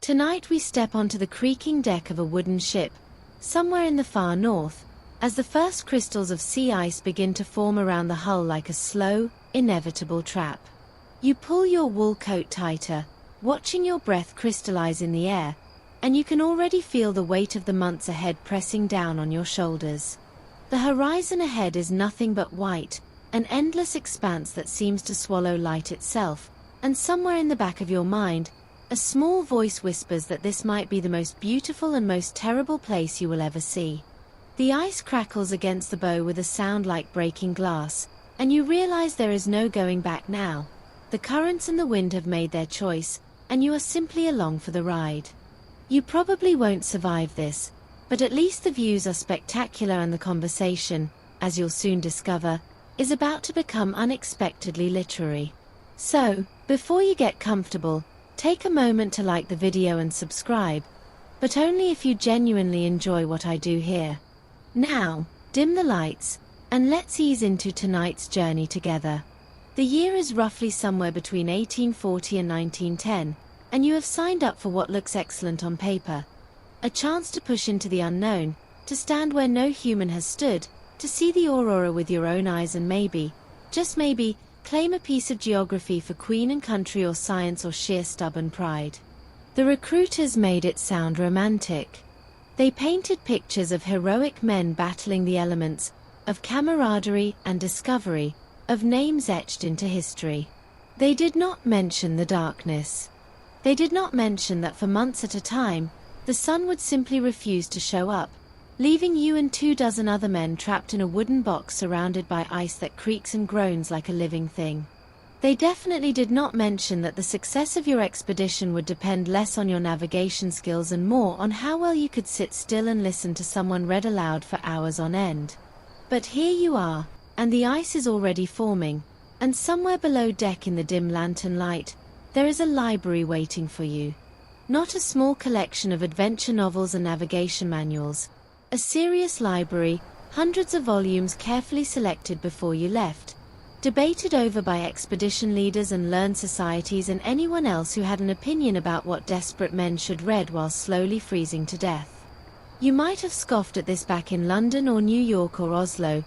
Tonight we step onto the creaking deck of a wooden ship, somewhere in the far north, as the first crystals of sea ice begin to form around the hull like a slow, inevitable trap. You pull your wool coat tighter, watching your breath crystallize in the air, and you can already feel the weight of the months ahead pressing down on your shoulders. The horizon ahead is nothing but white, an endless expanse that seems to swallow light itself, and somewhere in the back of your mind, a small voice whispers that this might be the most beautiful and most terrible place you will ever see. The ice crackles against the bow with a sound like breaking glass, and you realize there is no going back now. The currents and the wind have made their choice, and you are simply along for the ride. You probably won't survive this, but at least the views are spectacular and the conversation, as you'll soon discover, is about to become unexpectedly literary. So, before you get comfortable, take a moment to like the video and subscribe, but only if you genuinely enjoy what I do here. Now, dim the lights, and let's ease into tonight's journey together. The year is roughly somewhere between 1840 and 1910, and you have signed up for what looks excellent on paper. A chance to push into the unknown, to stand where no human has stood, to see the aurora with your own eyes and maybe, just maybe, claim a piece of geography for Queen and country or science or sheer stubborn pride. The recruiters made it sound romantic. They painted pictures of heroic men battling the elements, of camaraderie and discovery, of names etched into history. They did not mention the darkness. They did not mention that for months at a time, the sun would simply refuse to show up, leaving you and 24 other men trapped in a wooden box surrounded by ice that creaks and groans like a living thing. They definitely did not mention that the success of your expedition would depend less on your navigation skills and more on how well you could sit still and listen to someone read aloud for hours on end. But here you are, and the ice is already forming, and somewhere below deck in the dim lantern light, there is a library waiting for you. Not a small collection of adventure novels and navigation manuals. A serious library, hundreds of volumes carefully selected before you left, debated over by expedition leaders and learned societies and anyone else who had an opinion about what desperate men should read while slowly freezing to death. You might have scoffed at this back in London or New York or Oslo,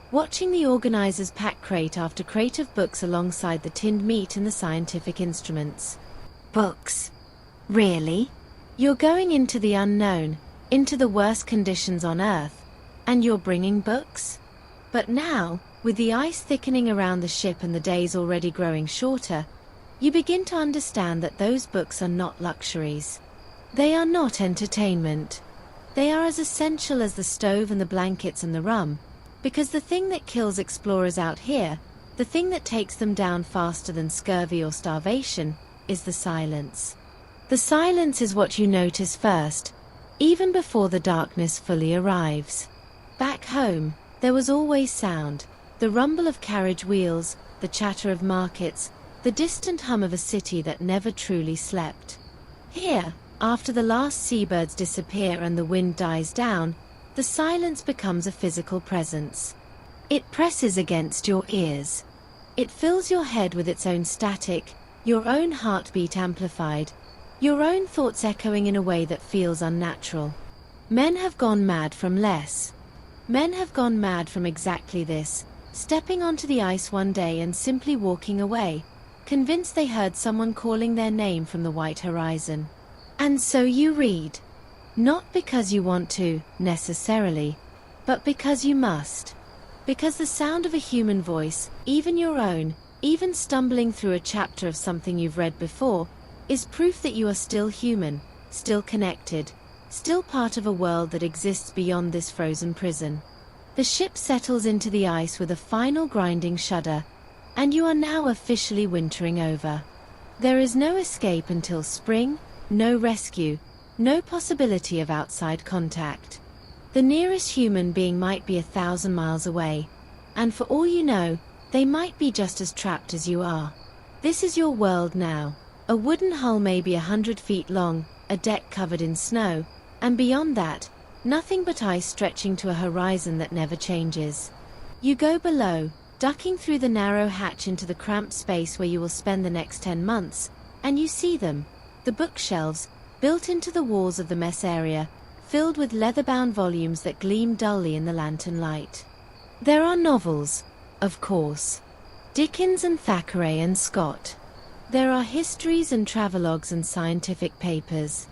watching the organizers pack crate after crate of books alongside the tinned meat and the scientific instruments. Books? Really? You're going into the unknown, into the worst conditions on Earth, and you're bringing books? But now, with the ice thickening around the ship and the days already growing shorter, you begin to understand that those books are not luxuries. They are not entertainment. They are as essential as the stove and the blankets and the rum, because the thing that kills explorers out here, the thing that takes them down faster than scurvy or starvation, is the silence. The silence is what you notice first, even before the darkness fully arrives. Back home, there was always sound, the rumble of carriage wheels, the chatter of markets, the distant hum of a city that never truly slept. Here, after the last seabirds disappear and the wind dies down, the silence becomes a physical presence. It presses against your ears. It fills your head with its own static, your own heartbeat amplified, your own thoughts echoing in a way that feels unnatural. Men have gone mad from less. Men have gone mad from exactly this, stepping onto the ice one day and simply walking away, convinced they heard someone calling their name from the white horizon. And so you read. Not because you want to, necessarily, but because you must. Because the sound of a human voice, even your own, even stumbling through a chapter of something you've read before, is proof that you are still human, still connected, still part of a world that exists beyond this frozen prison. The ship settles into the ice with a final grinding shudder, and you are now officially wintering over. There is no escape until spring, no rescue, no possibility of outside contact. The nearest human being might be 1,000 miles away, and for all you know, they might be just as trapped as you are. This is your world now. A wooden hull maybe 100 feet long, a deck covered in snow, and beyond that, nothing but ice stretching to a horizon that never changes. You go below, ducking through the narrow hatch into the cramped space where you will spend the next 10 months, and you see them, the bookshelves, built into the walls of the mess area, filled with leather-bound volumes that gleam dully in the lantern light. There are novels, of course. Dickens and Thackeray and Scott. There are histories and travelogues and scientific papers.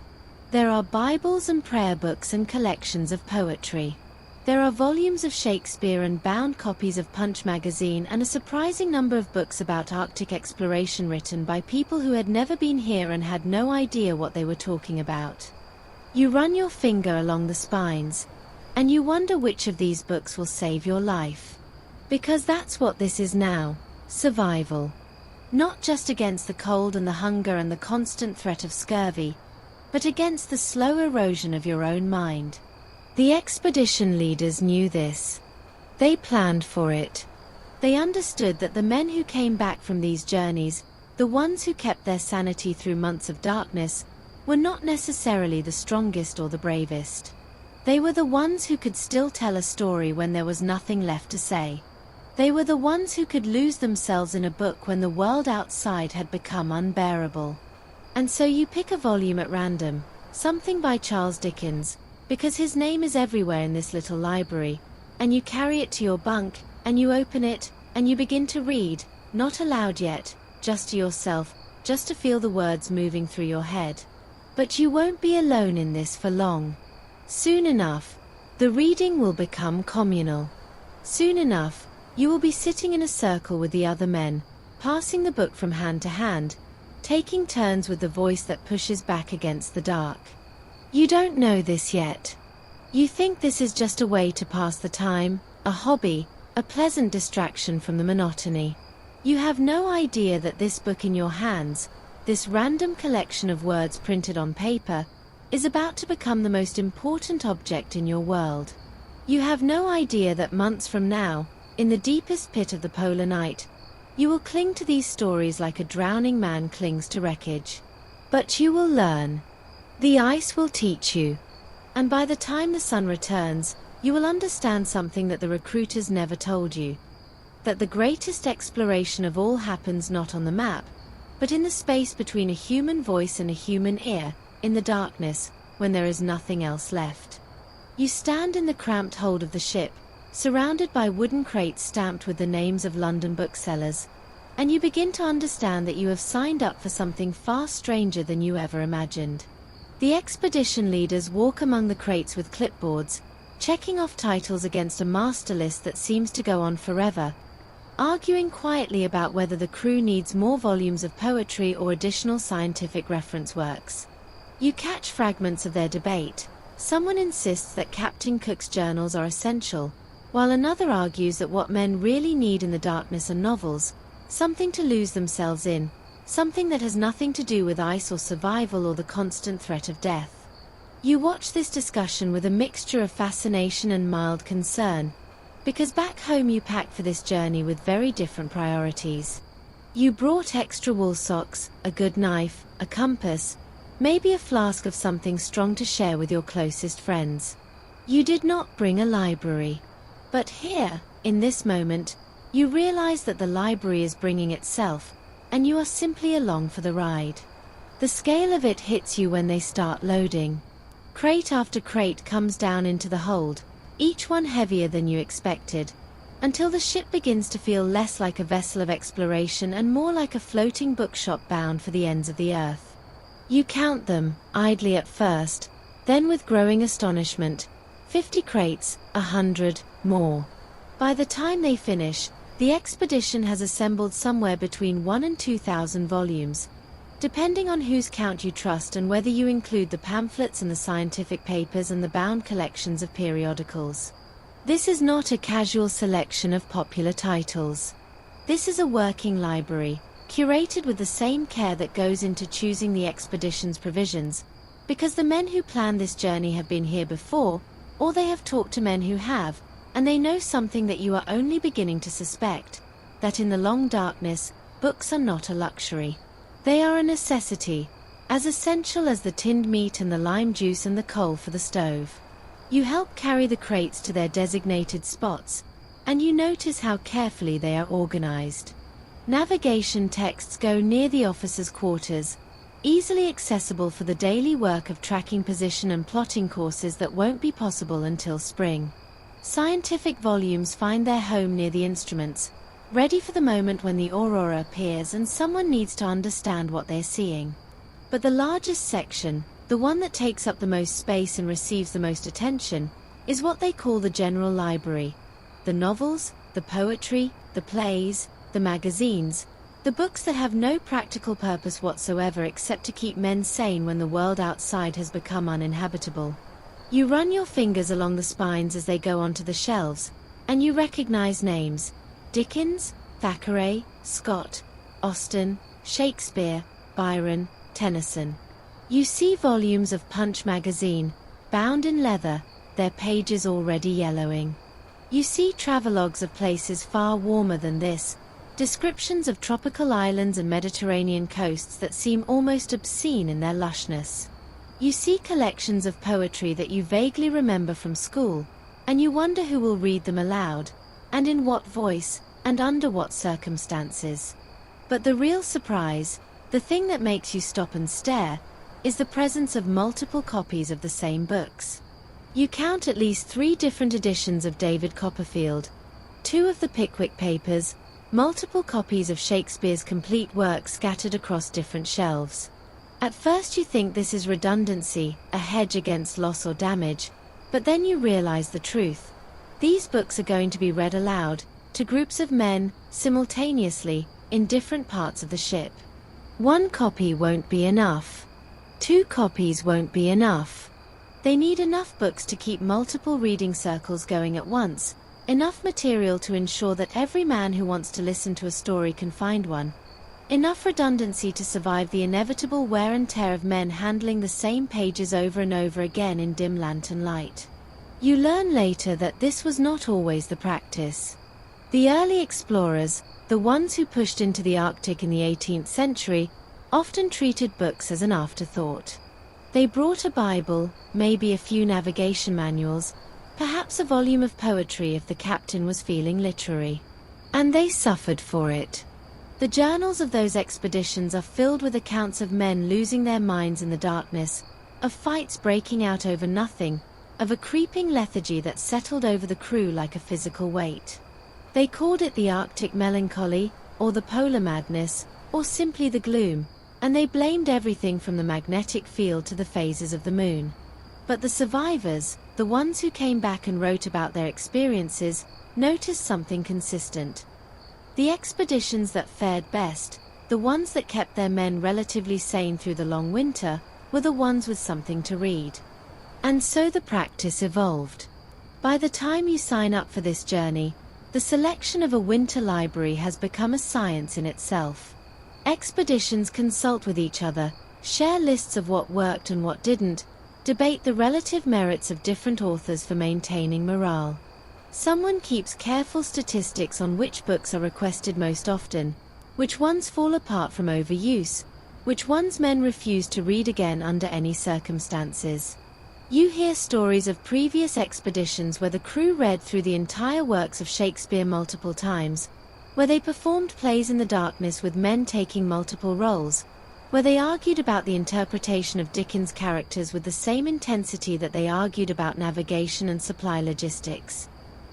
There are Bibles and prayer books and collections of poetry. There are volumes of Shakespeare and bound copies of Punch magazine and a surprising number of books about Arctic exploration written by people who had never been here and had no idea what they were talking about. You run your finger along the spines, and you wonder which of these books will save your life. Because that's what this is now, survival. Not just against the cold and the hunger and the constant threat of scurvy, but against the slow erosion of your own mind. The expedition leaders knew this. They planned for it. They understood that the men who came back from these journeys, the ones who kept their sanity through months of darkness, were not necessarily the strongest or the bravest. They were the ones who could still tell a story when there was nothing left to say. They were the ones who could lose themselves in a book when the world outside had become unbearable. And so you pick a volume at random, something by Charles Dickens, because his name is everywhere in this little library, and you carry it to your bunk, and you open it, and you begin to read, not aloud yet, just to yourself, just to feel the words moving through your head. But you won't be alone in this for long. Soon enough, the reading will become communal. Soon enough, you will be sitting in a circle with the other men, passing the book from hand to hand, taking turns with the voice that pushes back against the dark. You don't know this yet. You think this is just a way to pass the time, a hobby, a pleasant distraction from the monotony. You have no idea that this book in your hands, this random collection of words printed on paper, is about to become the most important object in your world. You have no idea that months from now, in the deepest pit of the polar night, you will cling to these stories like a drowning man clings to wreckage. But you will learn. The ice will teach you. And by the time the sun returns, you will understand something that the recruiters never told you. That the greatest exploration of all happens not on the map, but in the space between a human voice and a human ear, in the darkness, when there is nothing else left. You stand in the cramped hold of the ship, surrounded by wooden crates stamped with the names of London booksellers, and you begin to understand that you have signed up for something far stranger than you ever imagined. The expedition leaders walk among the crates with clipboards, checking off titles against a master list that seems to go on forever, arguing quietly about whether the crew needs more volumes of poetry or additional scientific reference works. You catch fragments of their debate. Someone insists that Captain Cook's journals are essential, while another argues that what men really need in the darkness are novels, something to lose themselves in, something that has nothing to do with ice or survival or the constant threat of death. You watch this discussion with a mixture of fascination and mild concern, because back home you packed for this journey with very different priorities. You brought extra wool socks, a good knife, a compass, maybe a flask of something strong to share with your closest friends. You did not bring a library. But here, in this moment, you realize that the library is bringing itself, and you are simply along for the ride. The scale of it hits you when they start loading. Crate after crate comes down into the hold, each one heavier than you expected, until the ship begins to feel less like a vessel of exploration and more like a floating bookshop bound for the ends of the earth. You count them, idly at first, then with growing astonishment, 50 crates, 100, more. By the time they finish, the expedition has assembled somewhere between 1,000 and 2,000 volumes, depending on whose count you trust and whether you include the pamphlets and the scientific papers and the bound collections of periodicals. This is not a casual selection of popular titles. This is a working library, curated with the same care that goes into choosing the expedition's provisions, because the men who planned this journey have been here before, or they have talked to men who have, and they know something that you are only beginning to suspect, that in the long darkness, books are not a luxury. They are a necessity, as essential as the tinned meat and the lime juice and the coal for the stove. You help carry the crates to their designated spots, and you notice how carefully they are organized. Navigation texts go near the officers' quarters, easily accessible for the daily work of tracking position and plotting courses that won't be possible until spring. Scientific volumes find their home near the instruments, ready for the moment when the aurora appears and someone needs to understand what they're seeing. But the largest section, the one that takes up the most space and receives the most attention, is what they call the general library. The novels, the poetry, the plays, the magazines, the books that have no practical purpose whatsoever except to keep men sane when the world outside has become uninhabitable. You run your fingers along the spines as they go onto the shelves, and you recognize names: Dickens, Thackeray, Scott, Austen, Shakespeare, Byron, Tennyson. You see volumes of Punch magazine, bound in leather, their pages already yellowing. You see travelogues of places far warmer than this, descriptions of tropical islands and Mediterranean coasts that seem almost obscene in their lushness. You see collections of poetry that you vaguely remember from school, and you wonder who will read them aloud, and in what voice, and under what circumstances. But the real surprise, the thing that makes you stop and stare, is the presence of multiple copies of the same books. You count at least 3 different editions of David Copperfield, 2 of the Pickwick Papers, multiple copies of Shakespeare's complete work scattered across different shelves. At first you think this is redundancy, a hedge against loss or damage, but then you realize the truth. These books are going to be read aloud, to groups of men, simultaneously, in different parts of the ship. 1 copy won't be enough. 2 copies won't be enough. They need enough books to keep multiple reading circles going at once, enough material to ensure that every man who wants to listen to a story can find one, enough redundancy to survive the inevitable wear and tear of men handling the same pages over and over again in dim lantern light. You learn later that this was not always the practice. The early explorers, the ones who pushed into the Arctic in the 18th century, often treated books as an afterthought. They brought a Bible, maybe a few navigation manuals, perhaps a volume of poetry if the captain was feeling literary. And they suffered for it. The journals of those expeditions are filled with accounts of men losing their minds in the darkness, of fights breaking out over nothing, of a creeping lethargy that settled over the crew like a physical weight. They called it the Arctic melancholy, or the polar madness, or simply the gloom, and they blamed everything from the magnetic field to the phases of the moon. But the survivors, the ones who came back and wrote about their experiences, noticed something consistent. The expeditions that fared best, the ones that kept their men relatively sane through the long winter, were the ones with something to read. And so the practice evolved. By the time you sign up for this journey, the selection of a winter library has become a science in itself. Expeditions consult with each other, share lists of what worked and what didn't, debate the relative merits of different authors for maintaining morale. Someone keeps careful statistics on which books are requested most often, which ones fall apart from overuse, which ones men refuse to read again under any circumstances. You hear stories of previous expeditions where the crew read through the entire works of Shakespeare multiple times, where they performed plays in the darkness with men taking multiple roles, where they argued about the interpretation of Dickens' characters with the same intensity that they argued about navigation and supply logistics.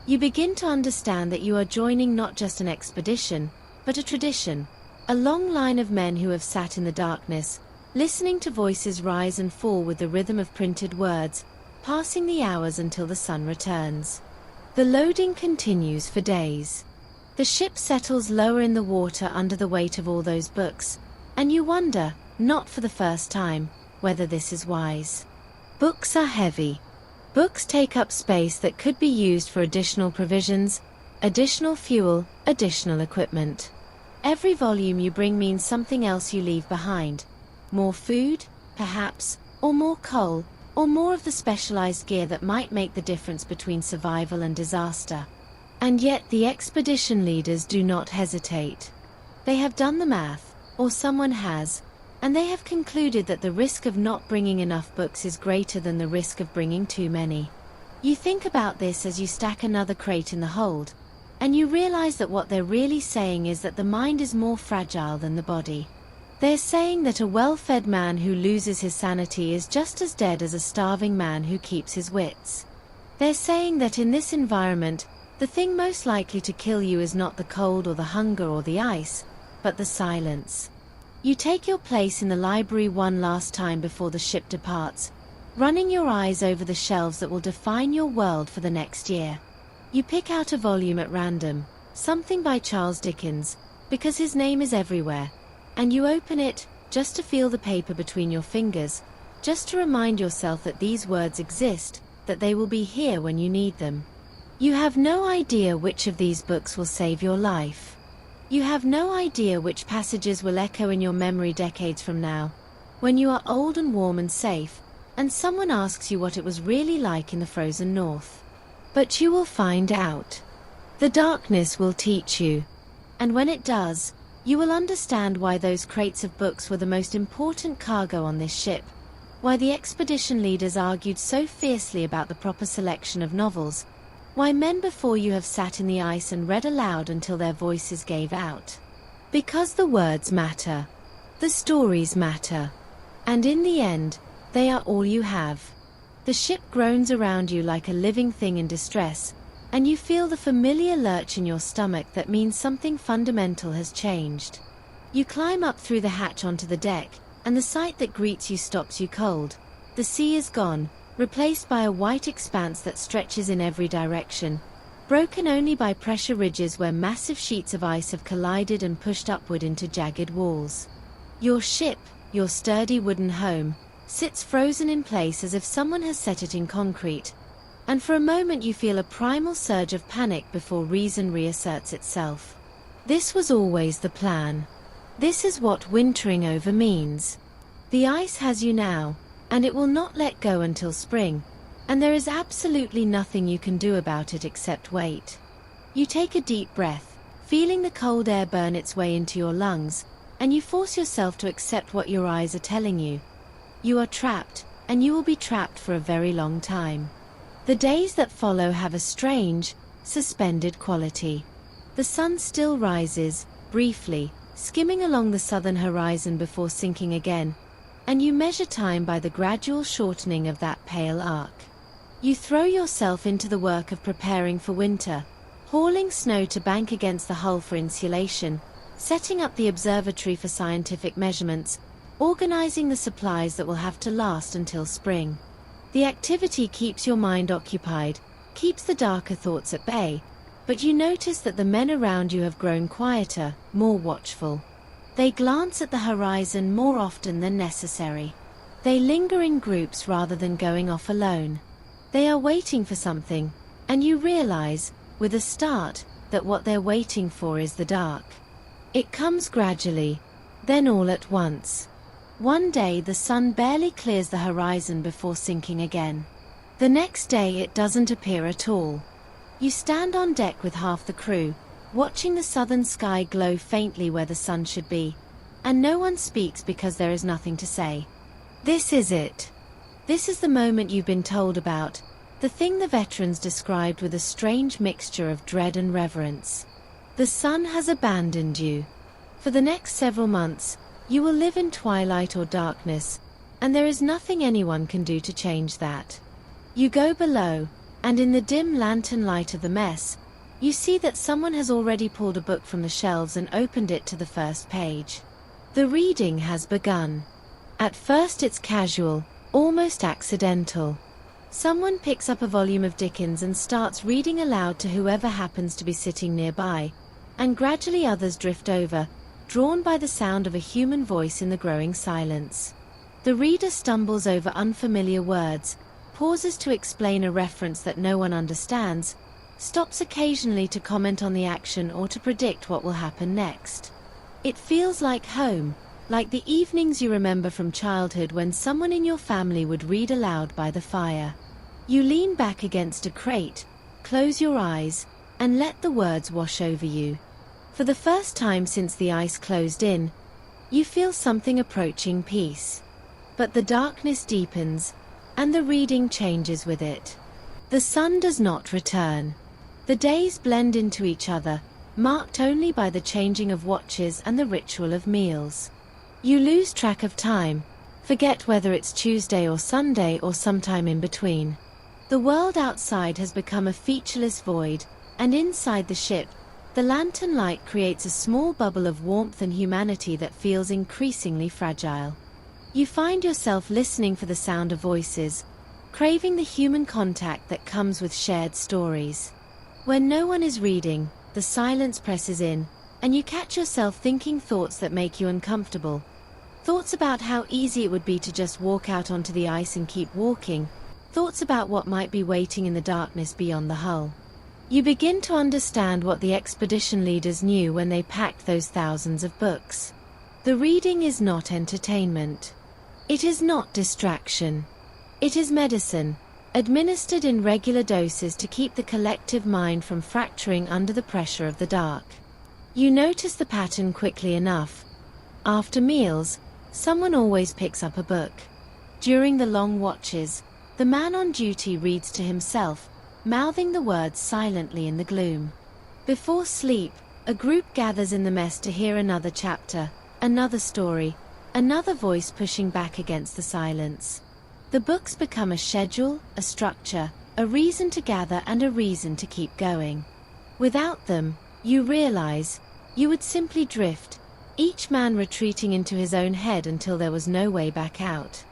You begin to understand that you are joining not just an expedition, but a tradition, a long line of men who have sat in the darkness, listening to voices rise and fall with the rhythm of printed words, passing the hours until the sun returns. The loading continues for days. The ship settles lower in the water under the weight of all those books, and you wonder, not for the first time, whether this is wise. Books are heavy. Books take up space that could be used for additional provisions, additional fuel, additional equipment. Every volume you bring means something else you leave behind. More food, perhaps, or more coal, or more of the specialized gear that might make the difference between survival and disaster. And yet the expedition leaders do not hesitate. They have done the math, or someone has, and they have concluded that the risk of not bringing enough books is greater than the risk of bringing too many. You think about this as you stack another crate in the hold, and you realize that what they're really saying is that the mind is more fragile than the body. They're saying that a well-fed man who loses his sanity is just as dead as a starving man who keeps his wits. They're saying that in this environment, the thing most likely to kill you is not the cold or the hunger or the ice, but the silence. You take your place in the library one last time before the ship departs, running your eyes over the shelves that will define your world for the next year. You pick out a volume at random, something by Charles Dickens, because his name is everywhere, and you open it, just to feel the paper between your fingers, just to remind yourself that these words exist, that they will be here when you need them. You have no idea which of these books will save your life. You have no idea which passages will echo in your memory decades from now, when you are old and warm and safe, and someone asks you what it was really like in the frozen north. But you will find out. The darkness will teach you. And when it does, you will understand why those crates of books were the most important cargo on this ship, why the expedition leaders argued so fiercely about the proper selection of novels, why men before you have sat in the ice and read aloud until their voices gave out. Because the words matter. The stories matter. And in the end, they are all you have. The ship groans around you like a living thing in distress, and you feel the familiar lurch in your stomach that means something fundamental has changed. You climb up through the hatch onto the deck, and the sight that greets you stops you cold. The sea is gone, replaced by a white expanse that stretches in every direction, broken only by pressure ridges where massive sheets of ice have collided and pushed upward into jagged walls. Your ship, your sturdy wooden home, sits frozen in place as if someone has set it in concrete, and for a moment you feel a primal surge of panic before reason reasserts itself. This was always the plan. This is what wintering over means. The ice has you now, and it will not let go until spring, and there is absolutely nothing you can do about it except wait. You take a deep breath, feeling the cold air burn its way into your lungs, and you force yourself to accept what your eyes are telling you. You are trapped, and you will be trapped for a very long time. The days that follow have a strange, suspended quality. The sun still rises, briefly, skimming along the southern horizon before sinking again, and you measure time by the gradual shortening of that pale arc. You throw yourself into the work of preparing for winter, hauling snow to bank against the hull for insulation, setting up the observatory for scientific measurements, organizing the supplies that will have to last until spring. The activity keeps your mind occupied, keeps the darker thoughts at bay, but you notice that the men around you have grown quieter, more watchful. They glance at the horizon more often than necessary. They linger in groups rather than going off alone. They are waiting for something, and you realize, with a start, that what they're waiting for is the dark. It comes gradually, then all at once. One day the sun barely clears the horizon before sinking again. The next day it doesn't appear at all. You stand on deck with half the crew, watching the southern sky glow faintly where the sun should be, and no one speaks because there is nothing to say. This is it. This is the moment you've been told about, the thing the veterans described with a strange mixture of dread and reverence. The sun has abandoned you. For the next several months, you will live in twilight or darkness, and there is nothing anyone can do to change that. You go below, and in the dim lantern light of the mess, you see that someone has already pulled a book from the shelves and opened it to the first page. The reading has begun. At first it's casual, almost accidental. Someone picks up a volume of Dickens and starts reading aloud to whoever happens to be sitting nearby, and gradually others drift over, drawn by the sound of a human voice in the growing silence. The reader stumbles over unfamiliar words, pauses to explain a reference that no one understands, stops occasionally to comment on the action or to predict what will happen next. It feels like home, like the evenings you remember from childhood when someone in your family would read aloud by the fire. You lean back against a crate, close your eyes, and let the words wash over you. For the first time since the ice closed in, you feel something approaching peace. But the darkness deepens, and the reading changes with it. The sun does not return. The days blend into each other, marked only by the changing of watches and the ritual of meals. You lose track of time, forget whether it's Tuesday or Sunday or sometime in between. The world outside has become a featureless void, and inside the ship, the lantern light creates a small bubble of warmth and humanity that feels increasingly fragile. You find yourself listening for the sound of voices, craving the human contact that comes with shared stories. When no one is reading, the silence presses in, and you catch yourself thinking thoughts that make you uncomfortable. Thoughts about how easy it would be to just walk out onto the ice and keep walking. Thoughts about what might be waiting in the darkness beyond the hull. You begin to understand what the expedition leaders knew when they packed those thousands of books. The reading is not entertainment. It is not distraction. It is medicine, administered in regular doses to keep the collective mind from fracturing under the pressure of the dark. You notice the pattern quickly enough. After meals, someone always picks up a book. During the long watches, the man on duty reads to himself, mouthing the words silently in the gloom. Before sleep, a group gathers in the mess to hear another chapter, another story, another voice pushing back against the silence. The books become a schedule, a structure, a reason to gather and a reason to keep going. Without them, you realize, you would simply drift, each man retreating into his own head until there was no way back out.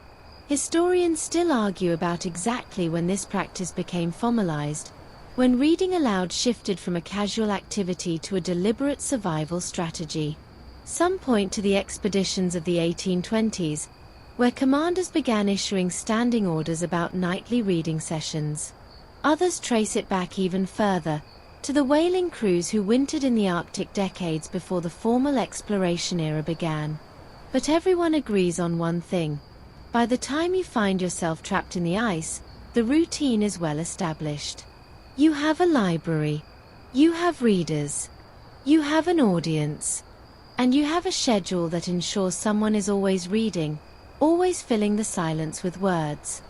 Historians still argue about exactly when this practice became formalized, when reading aloud shifted from a casual activity to a deliberate survival strategy. Some point to the expeditions of the 1820s, where commanders began issuing standing orders about nightly reading sessions. Others trace it back even further, to the whaling crews who wintered in the Arctic decades before the formal exploration era began. But everyone agrees on one thing. By the time you find yourself trapped in the ice, the routine is well established. You have a library. You have readers. You have an audience. And you have a schedule that ensures someone is always reading, always filling the silence with words.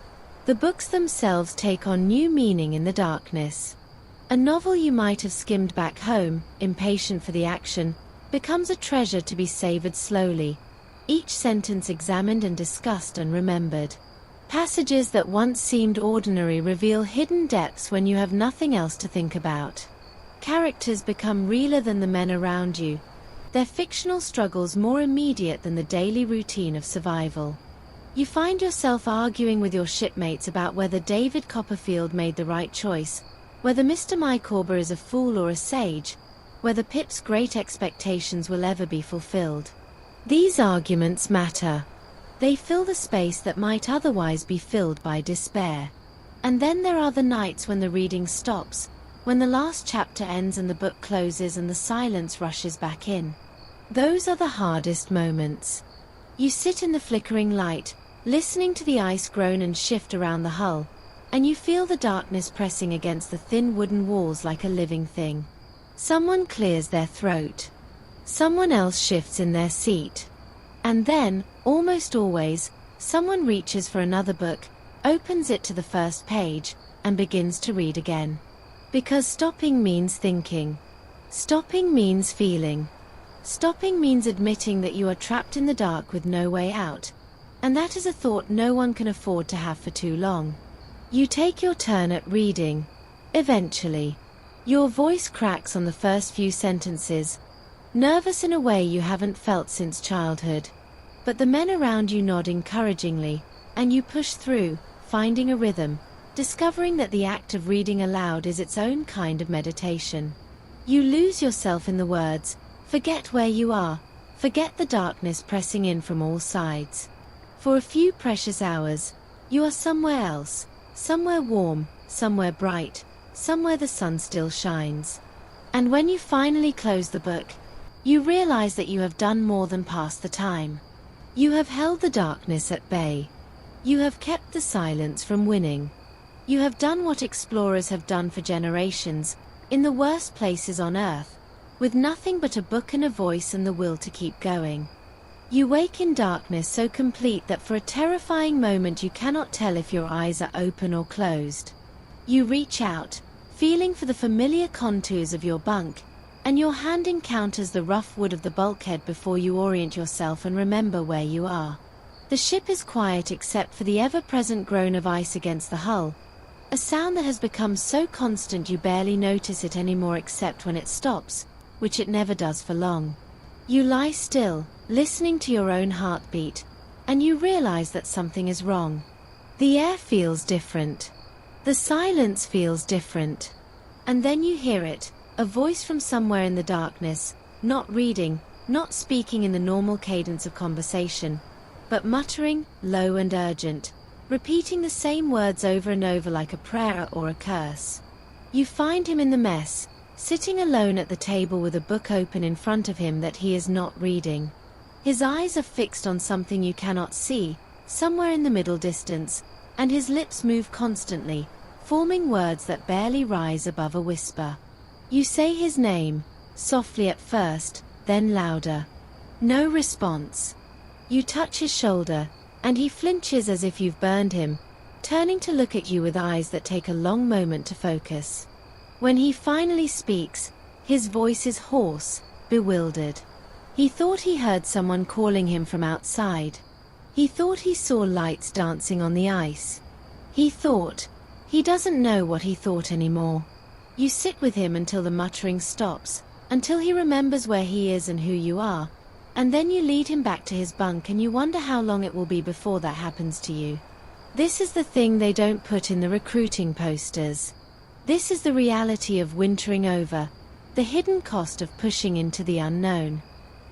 The books themselves take on new meaning in the darkness. A novel you might have skimmed back home, impatient for the action, becomes a treasure to be savored slowly, each sentence examined and discussed and remembered. Passages that once seemed ordinary reveal hidden depths when you have nothing else to think about. Characters become realer than the men around you, their fictional struggles more immediate than the daily routine of survival. You find yourself arguing with your shipmates about whether David Copperfield made the right choice, whether Mr. Mycorber is a fool or a sage, whether Pip's great expectations will ever be fulfilled. These arguments matter. They fill the space that might otherwise be filled by despair. And then there are the nights when the reading stops, when the last chapter ends and the book closes and the silence rushes back in. Those are the hardest moments. You sit in the flickering light, listening to the ice groan and shift around the hull, and you feel the darkness pressing against the thin wooden walls like a living thing. Someone clears their throat. Someone else shifts in their seat. And then, almost always, someone reaches for another book, opens it to the first page, and begins to read again. Because stopping means thinking. Stopping means feeling. Stopping means admitting that you are trapped in the dark with no way out. And that is a thought no one can afford to have for too long. You take your turn at reading. Eventually. Your voice cracks on the first few sentences, nervous in a way you haven't felt since childhood. But the men around you nod encouragingly, and you push through, finding a rhythm, discovering that the act of reading aloud is its own kind of meditation. You lose yourself in the words, forget where you are, forget the darkness pressing in from all sides. For a few precious hours, you are somewhere else, somewhere warm, somewhere bright, somewhere the sun still shines. And when you finally close the book, you realize that you have done more than pass the time. You have held the darkness at bay. You have kept the silence from winning. You have done what explorers have done for generations, in the worst places on Earth, with nothing but a book and a voice and the will to keep going. You wake in darkness so complete that for a terrifying moment you cannot tell if your eyes are open or closed. You reach out, feeling for the familiar contours of your bunk, and your hand encounters the rough wood of the bulkhead before you orient yourself and remember where you are. The ship is quiet except for the ever-present groan of ice against the hull, a sound that has become so constant you barely notice it anymore except when it stops, which it never does for long. You lie still, listening to your own heartbeat, and you realize that something is wrong. The air feels different. The silence feels different. And then you hear it, a voice from somewhere in the darkness, not reading, not speaking in the normal cadence of conversation, but muttering, low and urgent, repeating the same words over and over like a prayer or a curse. You find him in the mess, sitting alone at the table with a book open in front of him that he is not reading. His eyes are fixed on something you cannot see, somewhere in the middle distance, and his lips move constantly, forming words that barely rise above a whisper. You say his name, softly at first, then louder. No response. You touch his shoulder, and he flinches as if you've burned him, turning to look at you with eyes that take a long moment to focus. When he finally speaks, his voice is hoarse, bewildered. He thought he heard someone calling him from outside. He thought he saw lights dancing on the ice. He doesn't know what he thought anymore. You sit with him until the muttering stops, until he remembers where he is and who you are, and then you lead him back to his bunk and you wonder how long it will be before that happens to you. This is the thing they don't put in the recruiting posters. This is the reality of wintering over, the hidden cost of pushing into the unknown.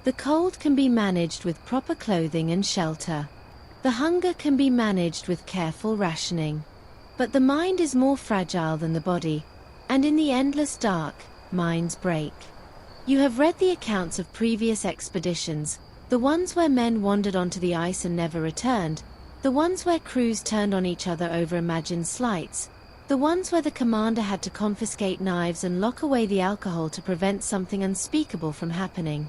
The cold can be managed with proper clothing and shelter. The hunger can be managed with careful rationing. But the mind is more fragile than the body, and in the endless dark, minds break. You have read the accounts of previous expeditions, the ones where men wandered onto the ice and never returned, the ones where crews turned on each other over imagined slights, the ones where the commander had to confiscate knives and lock away the alcohol to prevent something unspeakable from happening.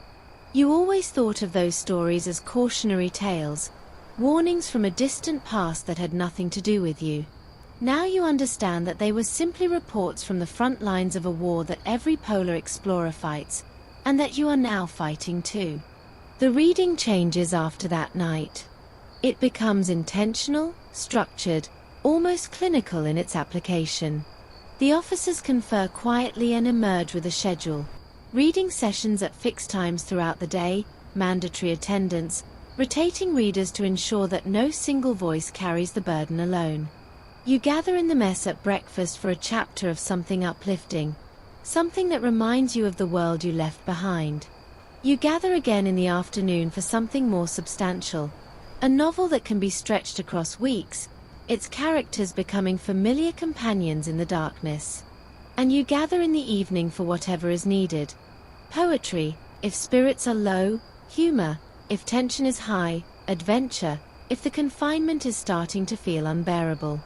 You always thought of those stories as cautionary tales, warnings from a distant past that had nothing to do with you. Now you understand that they were simply reports from the front lines of a war that every polar explorer fights, and that you are now fighting too. The reading changes after that night. It becomes intentional, structured, almost clinical in its application. The officers confer quietly and emerge with a schedule. Reading sessions at fixed times throughout the day, mandatory attendance, rotating readers to ensure that no single voice carries the burden alone. You gather in the mess at breakfast for a chapter of something uplifting, something that reminds you of the world you left behind. You gather again in the afternoon for something more substantial, a novel that can be stretched across weeks, its characters becoming familiar companions in the darkness. And you gather in the evening for whatever is needed. Poetry, if spirits are low, humor, if tension is high, adventure, if the confinement is starting to feel unbearable.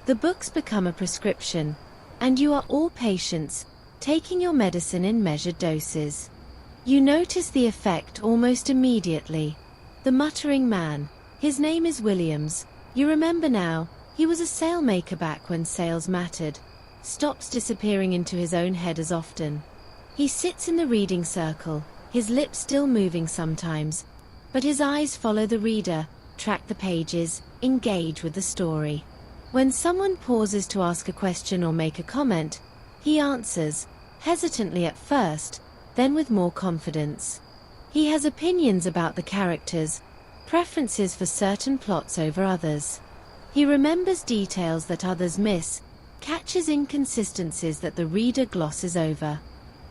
The books become a prescription, and you are all patients, taking your medicine in measured doses. You notice the effect almost immediately. The muttering man, his name is Williams, you remember now, he was a sailmaker back when sails mattered, stops disappearing into his own head as often. He sits in the reading circle, his lips still moving sometimes, but his eyes follow the reader, track the pages, engage with the story. When someone pauses to ask a question or make a comment, he answers, hesitantly at first, then with more confidence. He has opinions about the characters, preferences for certain plots over others. He remembers details that others miss, catches inconsistencies that the reader glosses over.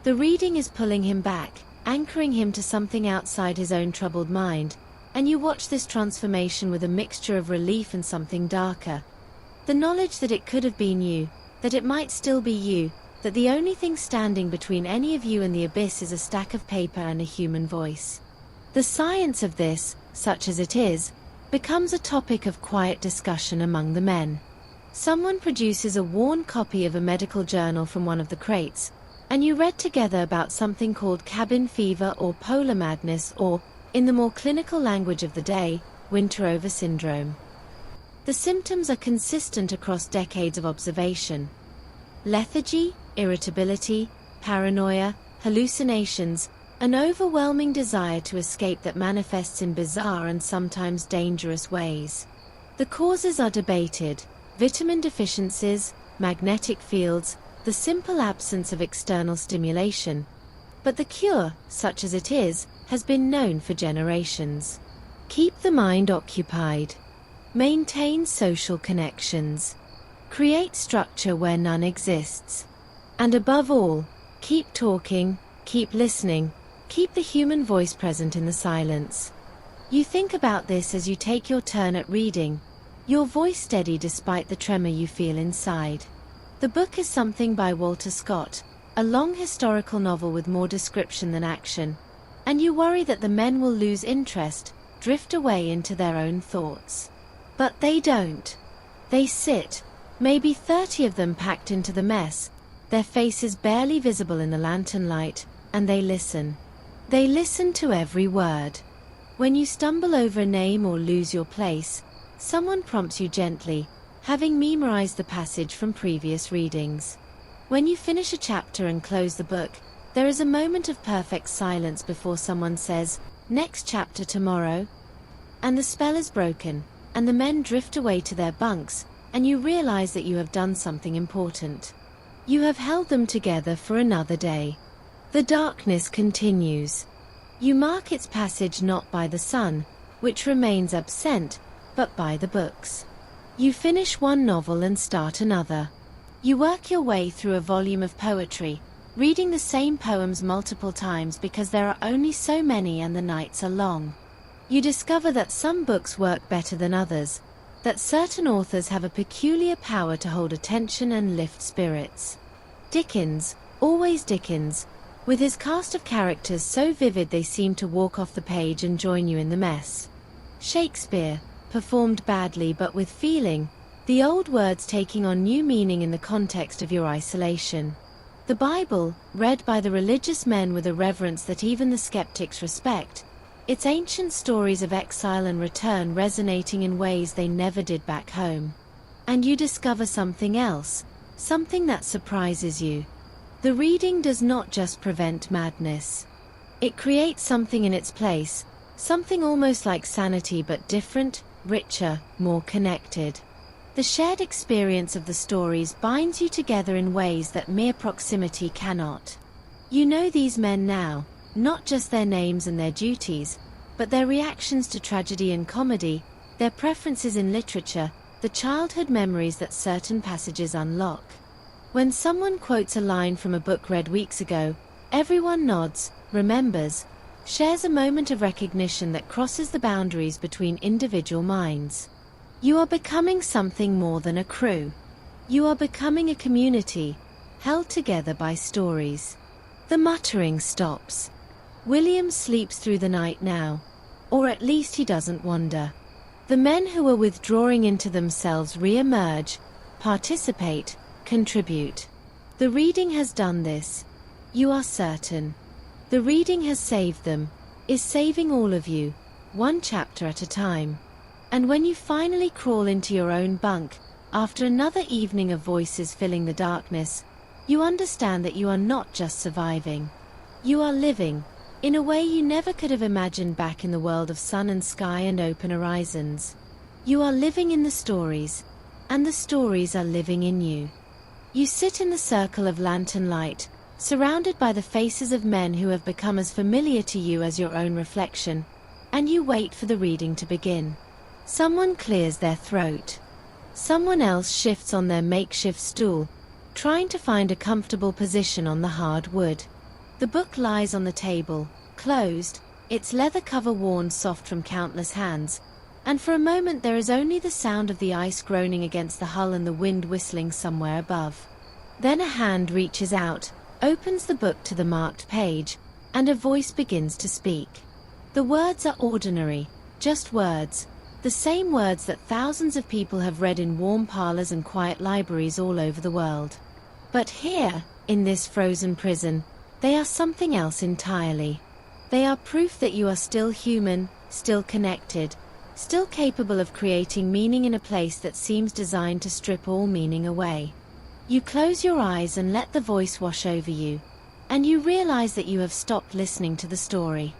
The reading is pulling him back, anchoring him to something outside his own troubled mind, and you watch this transformation with a mixture of relief and something darker. The knowledge that it could have been you, that it might still be you, that the only thing standing between any of you and the abyss is a stack of paper and a human voice. The science of this, such as it is, becomes a topic of quiet discussion among the men. Someone produces a worn copy of a medical journal from one of the crates, and you read together about something called cabin fever or polar madness or, in the more clinical language of the day, winter over syndrome. The symptoms are consistent across decades of observation. Lethargy, irritability, paranoia, hallucinations, an overwhelming desire to escape that manifests in bizarre and sometimes dangerous ways. The causes are debated: vitamin deficiencies, magnetic fields, the simple absence of external stimulation. But the cure, such as it is, has been known for generations. Keep the mind occupied. Maintain social connections. Create structure where none exists. And above all, keep talking, keep listening, keep the human voice present in the silence. You think about this as you take your turn at reading, your voice steady despite the tremor you feel inside. The book is Something by Walter Scott, a long historical novel with more description than action, and you worry that the men will lose interest, drift away into their own thoughts. But they don't. They sit, maybe 30 of them packed into the mess, their faces barely visible in the lantern light, and they listen. They listen to every word. When you stumble over a name or lose your place, someone prompts you gently, having memorized the passage from previous readings. When you finish a chapter and close the book, there is a moment of perfect silence before someone says, "Next chapter tomorrow," and the spell is broken, and the men drift away to their bunks, and you realize that you have done something important. You have held them together for another day. The darkness continues. You mark its passage not by the sun, which remains absent, but by the books. You finish one novel and start another. You work your way through a volume of poetry, reading the same poems multiple times because there are only so many and the nights are long. You discover that some books work better than others, that certain authors have a peculiar power to hold attention and lift spirits. Dickens, always Dickens, with his cast of characters so vivid they seem to walk off the page and join you in the mess. Shakespeare, performed badly but with feeling, the old words taking on new meaning in the context of your isolation. The Bible, read by the religious men with a reverence that even the skeptics respect, its ancient stories of exile and return resonating in ways they never did back home. And you discover something else, something that surprises you. The reading does not just prevent madness. It creates something in its place, something almost like sanity but different, richer, more connected. The shared experience of the stories binds you together in ways that mere proximity cannot. You know these men now, not just their names and their duties, but their reactions to tragedy and comedy, their preferences in literature, the childhood memories that certain passages unlock. When someone quotes a line from a book read weeks ago, everyone nods, remembers, shares a moment of recognition that crosses the boundaries between individual minds. You are becoming something more than a crew. You are becoming a community, held together by stories. The muttering stops. William sleeps through the night now, or at least he doesn't wander. The men who are withdrawing into themselves re-emerge, participate, contribute. The reading has done this. You are certain. The reading has saved them, is saving all of you, one chapter at a time. And when you finally crawl into your own bunk, after another evening of voices filling the darkness, you understand that you are not just surviving. You are living, in a way you never could have imagined back in the world of sun and sky and open horizons. You are living in the stories, and the stories are living in you. You sit in the circle of lantern light, surrounded by the faces of men who have become as familiar to you as your own reflection, and you wait for the reading to begin. Someone clears their throat. Someone else shifts on their makeshift stool, trying to find a comfortable position on the hard wood. The book lies on the table, closed, its leather cover worn soft from countless hands, and for a moment there is only the sound of the ice groaning against the hull and the wind whistling somewhere above. Then a hand reaches out, opens the book to the marked page, and a voice begins to speak. The words are ordinary, just words, the same words that thousands of people have read in warm parlors and quiet libraries all over the world. But here, in this frozen prison, they are something else entirely. They are proof that you are still human, still connected, still capable of creating meaning in a place that seems designed to strip all meaning away. You close your eyes and let the voice wash over you. and you realize that you have stopped listening to the story.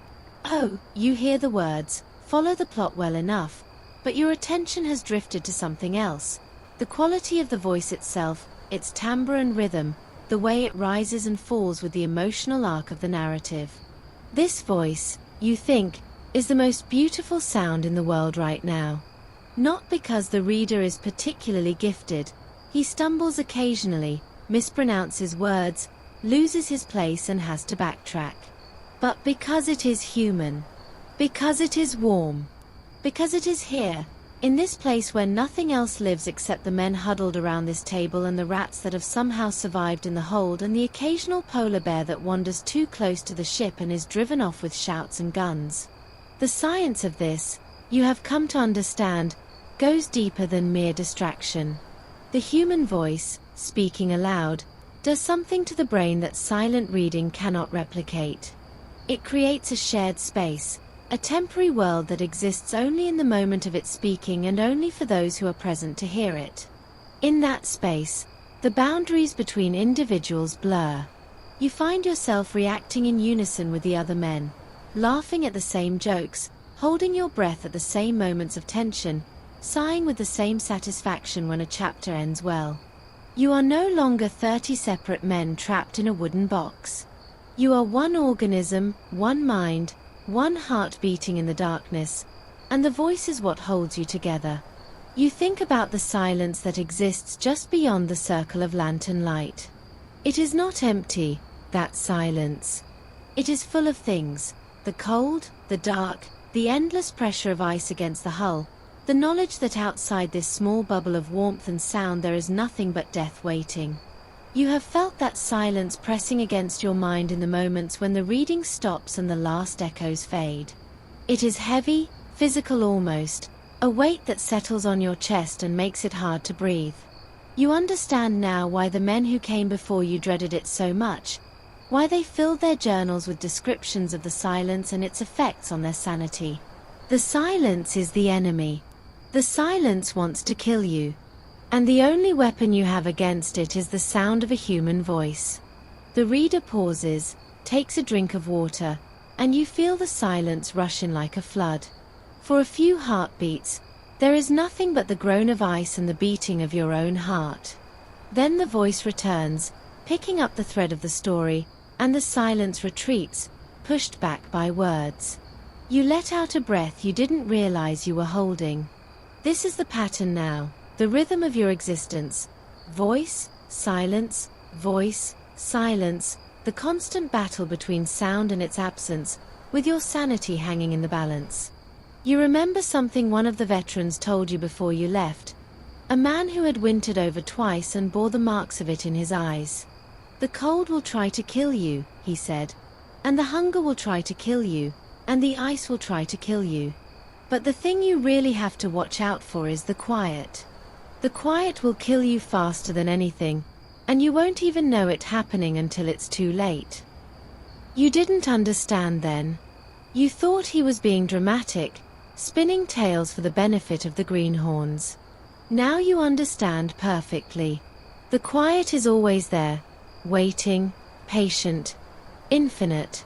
Oh, you hear the words, follow the plot well enough, but your attention has drifted to something else. The quality of the voice itself, its timbre and rhythm, the way it rises and falls with the emotional arc of the narrative. This voice, you think, is the most beautiful sound in the world right now. Not because the reader is particularly gifted. He stumbles occasionally, mispronounces words, loses his place and has to backtrack. But because it is human. Because it is warm. Because it is here, in this place where nothing else lives except the men huddled around this table and the rats that have somehow survived in the hold and the occasional polar bear that wanders too close to the ship and is driven off with shouts and guns. The science of this, you have come to understand, goes deeper than mere distraction. The human voice, speaking aloud, does something to the brain that silent reading cannot replicate. It creates a shared space, a temporary world that exists only in the moment of its speaking and only for those who are present to hear it. In that space, the boundaries between individuals blur. You find yourself reacting in unison with the other men, laughing at the same jokes, holding your breath at the same moments of tension, sighing with the same satisfaction when a chapter ends well. You are no longer 30 separate men trapped in a wooden box. You are one organism, one mind, one heart beating in the darkness, and the voice is what holds you together. You think about the silence that exists just beyond the circle of lantern light. It is not empty, that silence. It is full of things: the cold, the dark, the endless pressure of ice against the hull, the knowledge that outside this small bubble of warmth and sound there is nothing but death waiting. You have felt that silence pressing against your mind in the moments when the reading stops and the last echoes fade. It is heavy, physical almost, a weight that settles on your chest and makes it hard to breathe. You understand now why the men who came before you dreaded it so much, why they filled their journals with descriptions of the silence and its effects on their sanity. The silence is the enemy. The silence wants to kill you. And the only weapon you have against it is the sound of a human voice. The reader pauses, takes a drink of water, and you feel the silence rush in like a flood. For a few heartbeats, there is nothing but the groan of ice and the beating of your own heart. Then the voice returns, picking up the thread of the story, and the silence retreats, pushed back by words. You let out a breath you didn't realize you were holding. This is the pattern now. The rhythm of your existence. Voice, silence, the constant battle between sound and its absence, with your sanity hanging in the balance. You remember something one of the veterans told you before you left. A man who had wintered over twice and bore the marks of it in his eyes. The cold will try to kill you, he said. And the hunger will try to kill you, and the ice will try to kill you. But the thing you really have to watch out for is the quiet. The quiet will kill you faster than anything, and you won't even know it happening until it's too late. You didn't understand then. You thought he was being dramatic, spinning tales for the benefit of the greenhorns. Now you understand perfectly. The quiet is always there, waiting, patient, infinite.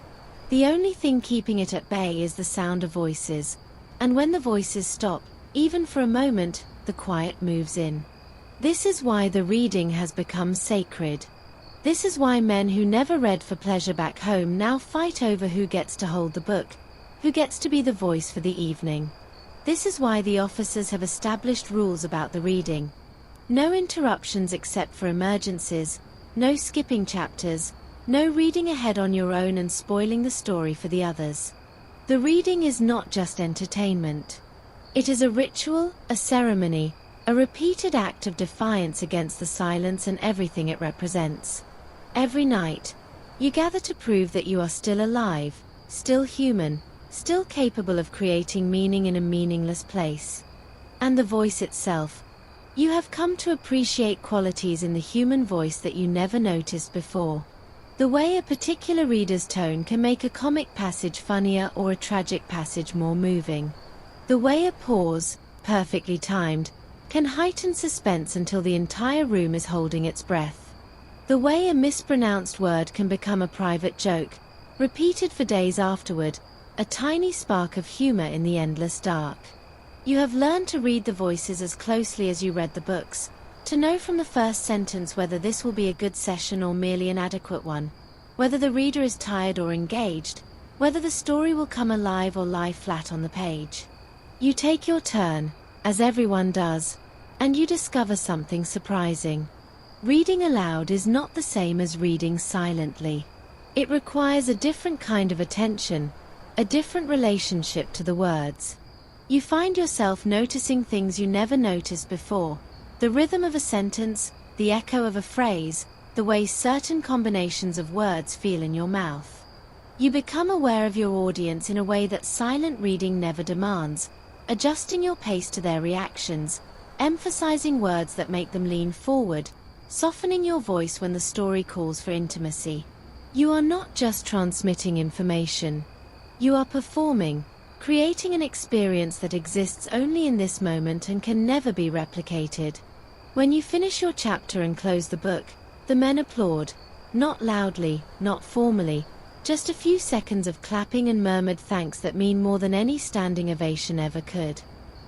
The only thing keeping it at bay is the sound of voices, and when the voices stop, even for a moment, the quiet moves in. This is why the reading has become sacred. This is why men who never read for pleasure back home now fight over who gets to hold the book, who gets to be the voice for the evening. This is why the officers have established rules about the reading. No interruptions except for emergencies, no skipping chapters, no reading ahead on your own and spoiling the story for the others. The reading is not just entertainment. It is a ritual, a ceremony, a repeated act of defiance against the silence and everything it represents. Every night, you gather to prove that you are still alive, still human, still capable of creating meaning in a meaningless place. And the voice itself. You have come to appreciate qualities in the human voice that you never noticed before. The way a particular reader's tone can make a comic passage funnier or a tragic passage more moving. The way a pause, perfectly timed, can heighten suspense until the entire room is holding its breath. The way a mispronounced word can become a private joke, repeated for days afterward, a tiny spark of humor in the endless dark. You have learned to read the voices as closely as you read the books, to know from the first sentence whether this will be a good session or merely an adequate one, whether the reader is tired or engaged, whether the story will come alive or lie flat on the page. You take your turn, as everyone does, and you discover something surprising. Reading aloud is not the same as reading silently. It requires a different kind of attention, a different relationship to the words. You find yourself noticing things you never noticed before, the rhythm of a sentence, the echo of a phrase, the way certain combinations of words feel in your mouth. You become aware of your audience in a way that silent reading never demands, adjusting your pace to their reactions, emphasizing words that make them lean forward, softening your voice when the story calls for intimacy. You are not just transmitting information. You are performing, creating an experience that exists only in this moment and can never be replicated. When you finish your chapter and close the book, the men applaud, not loudly, not formally, just a few seconds of clapping and murmured thanks that mean more than any standing ovation ever could.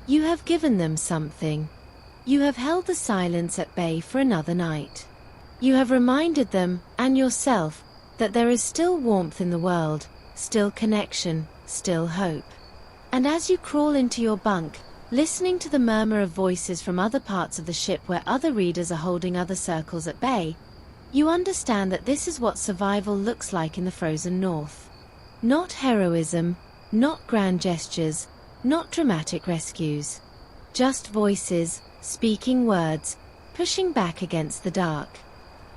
You have given them something. You have held the silence at bay for another night. You have reminded them, and yourself, that there is still warmth in the world, still connection, still hope. And as you crawl into your bunk, listening to the murmur of voices from other parts of the ship where other readers are holding other circles at bay, you understand that this is what survival looks like in the frozen north. Not heroism, not grand gestures, not dramatic rescues. Just voices, speaking words, pushing back against the dark.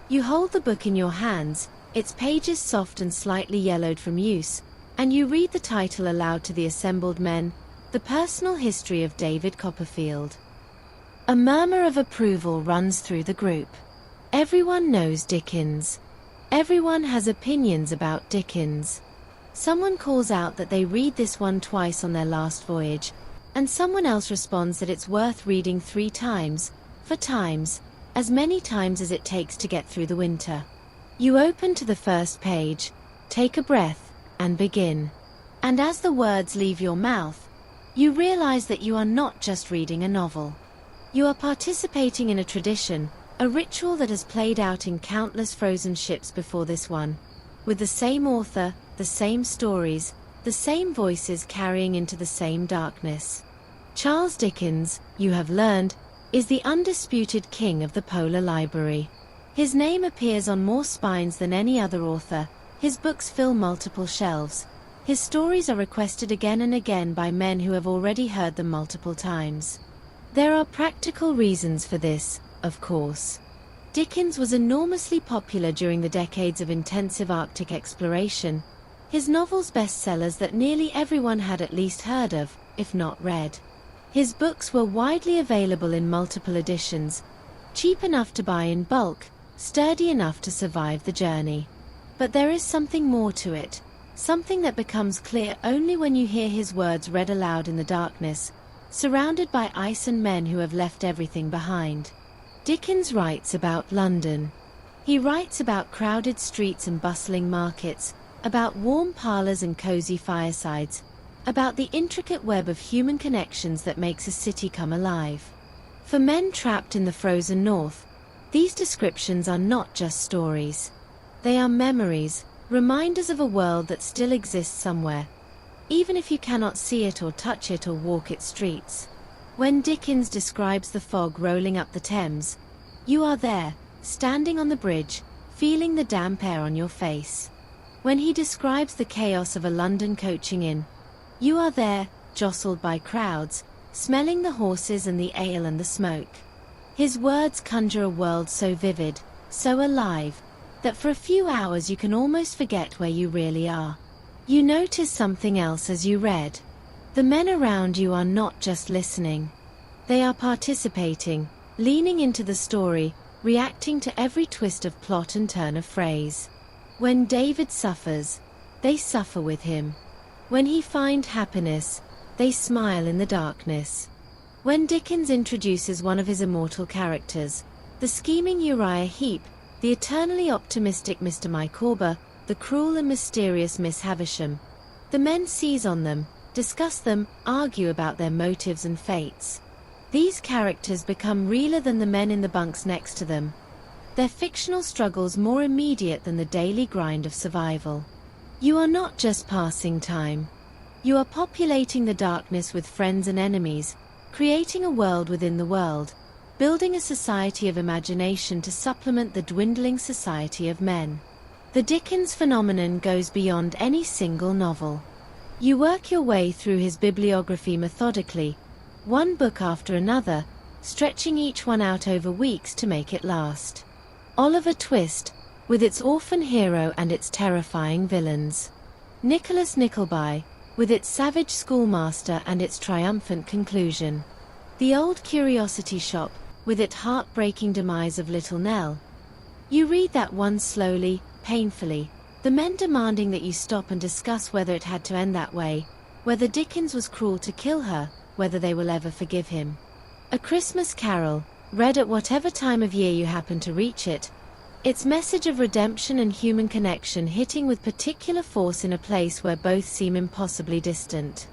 You hold the book in your hands, its pages soft and slightly yellowed from use, and you read the title aloud to the assembled men, The Personal History of David Copperfield. A murmur of approval runs through the group. Everyone knows Dickens. Everyone has opinions about Dickens. Someone calls out that they read this one twice on their last voyage, and someone else responds that it's worth reading 3 times, 4 times, as many times as it takes to get through the winter. You open to the first page, take a breath, and begin. And as the words leave your mouth, you realize that you are not just reading a novel. You are participating in a tradition, a ritual that has played out in countless frozen ships before this one, with the same author, the same stories, the same voices carrying into the same darkness. Charles Dickens, you have learned, is the undisputed king of the Polar Library. His name appears on more spines than any other author, his books fill multiple shelves, his stories are requested again and again by men who have already heard them multiple times. There are practical reasons for this, of course. Dickens was enormously popular during the decades of intensive Arctic exploration, his novels bestsellers that nearly everyone had at least heard of, if not read. His books were widely available in multiple editions, cheap enough to buy in bulk, sturdy enough to survive the journey. But there is something more to it, something that becomes clear only when you hear his words read aloud in the darkness, surrounded by ice and men who have left everything behind. Dickens writes about London. He writes about crowded streets and bustling markets, about warm parlors and cozy firesides, about the intricate web of human connections that makes a city come alive. For men trapped in the frozen north, these descriptions are not just stories. They are memories, reminders of a world that still exists somewhere, even if you cannot see it or touch it or walk its streets. When Dickens describes the fog rolling up the Thames, you are there, standing on the bridge, feeling the damp air on your face. When he describes the chaos of a London coaching inn, you are there, jostled by crowds, smelling the horses and the ale and the smoke. His words conjure a world so vivid, so alive, that for a few hours you can almost forget where you really are. You notice something else as you read. The men around you are not just listening. They are participating, leaning into the story, reacting to every twist of plot and turn of phrase. When David suffers, they suffer with him. When he finds happiness, they smile in the darkness. When Dickens introduces one of his immortal characters, the scheming Uriah Heep, the eternally optimistic Mr. Micawber, the cruel and mysterious Miss Havisham. The men seize on them, discuss them, argue about their motives and fates. These characters become realer than the men in the bunks next to them. Their fictional struggles more immediate than the daily grind of survival. You are not just passing time. You are populating the darkness with friends and enemies, creating a world within the world, building a society of imagination to supplement the dwindling society of men. The Dickens phenomenon goes beyond any single novel. You work your way through his bibliography methodically, one book after another, stretching each one out over weeks to make it last. Oliver Twist, with its orphan hero and its terrifying villains. Nicholas Nickleby, with its savage schoolmaster and its triumphant conclusion. The Old Curiosity Shop, with its heartbreaking demise of Little Nell. You read that one slowly, painfully, the men demanding that you stop and discuss whether it had to end that way, whether Dickens was cruel to kill her, whether they will ever forgive him. A Christmas Carol, read at whatever time of year you happen to reach it, its message of redemption and human connection hitting with particular force in a place where both seem impossibly distant.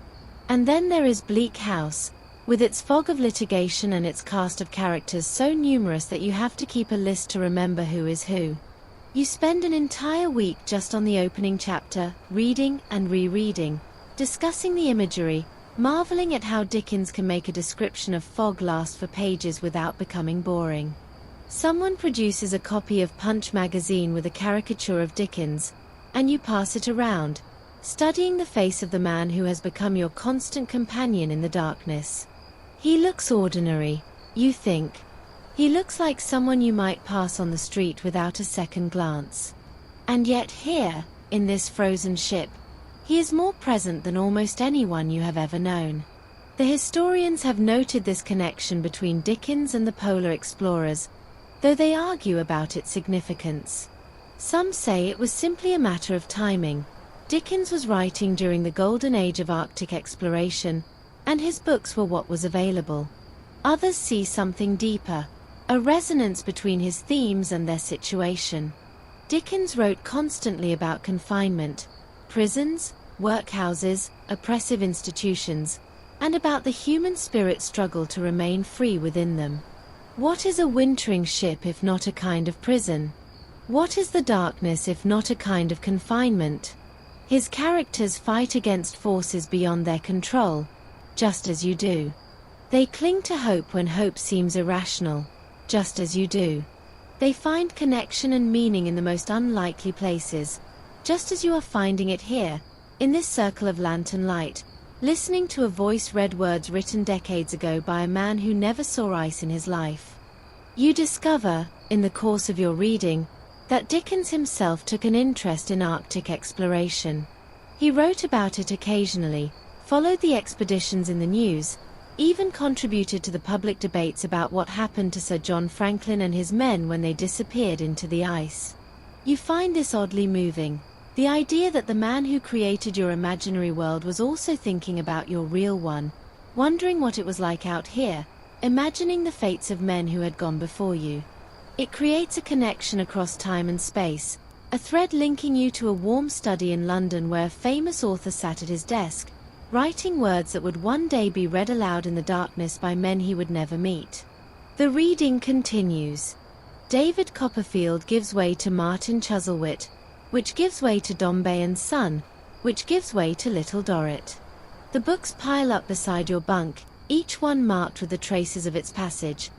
And then there is Bleak House, with its fog of litigation and its cast of characters so numerous that you have to keep a list to remember who is who. You spend an entire week just on the opening chapter, reading and rereading, discussing the imagery, marveling at how Dickens can make a description of fog last for pages without becoming boring. Someone produces a copy of Punch magazine with a caricature of Dickens, and you pass it around, studying the face of the man who has become your constant companion in the darkness. He looks ordinary, you think. He looks like someone you might pass on the street without a second glance. And yet here, in this frozen ship, he is more present than almost anyone you have ever known. The historians have noted this connection between Dickens and the polar explorers, though they argue about its significance. Some say it was simply a matter of timing. Dickens was writing during the golden age of Arctic exploration, and his books were what was available. Others see something deeper, a resonance between his themes and their situation. Dickens wrote constantly about confinement, prisons, workhouses, oppressive institutions, and about the human spirit's struggle to remain free within them. What is a wintering ship if not a kind of prison? What is the darkness if not a kind of confinement? His characters fight against forces beyond their control, just as you do. They cling to hope when hope seems irrational, just as you do. They find connection and meaning in the most unlikely places, just as you are finding it here, in this circle of lantern light, listening to a voice read words written decades ago by a man who never saw ice in his life. You discover, in the course of your reading, that Dickens himself took an interest in Arctic exploration. He wrote about it occasionally, followed the expeditions in the news, even contributed to the public debates about what happened to Sir John Franklin and his men when they disappeared into the ice. You find this oddly moving. The idea that the man who created your imaginary world was also thinking about your real one, wondering what it was like out here, imagining the fates of men who had gone before you. It creates a connection across time and space, a thread linking you to a warm study in London where a famous author sat at his desk, writing words that would one day be read aloud in the darkness by men he would never meet. The reading continues. David Copperfield gives way to Martin Chuzzlewit, which gives way to Dombey and Son, which gives way to Little Dorrit. The books pile up beside your bunk, each one marked with the traces of its passage.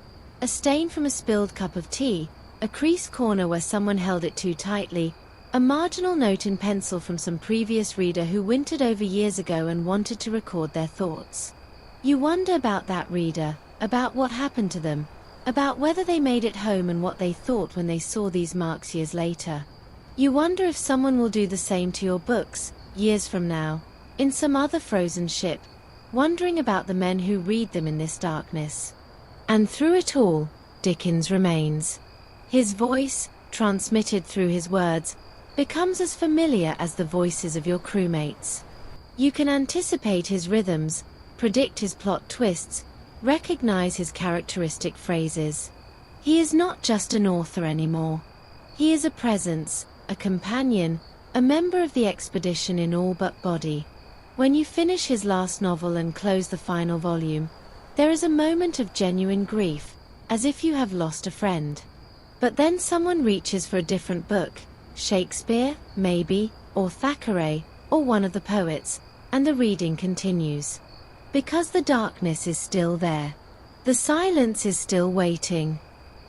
A stain from a spilled cup of tea, a creased corner where someone held it too tightly, a marginal note in pencil from some previous reader who wintered over years ago and wanted to record their thoughts. You wonder about that reader, about what happened to them, about whether they made it home and what they thought when they saw these marks years later. You wonder if someone will do the same to your books, years from now, in some other frozen ship, wondering about the men who read them in this darkness. And through it all, Dickens remains. His voice, transmitted through his words, becomes as familiar as the voices of your crewmates. You can anticipate his rhythms, predict his plot twists, recognize his characteristic phrases. He is not just an author anymore. He is a presence, a companion, a member of the expedition in all but body. When you finish his last novel and close the final volume, there is a moment of genuine grief, as if you have lost a friend. But then someone reaches for a different book, Shakespeare, maybe, or Thackeray, or one of the poets, and the reading continues. Because the darkness is still there. The silence is still waiting.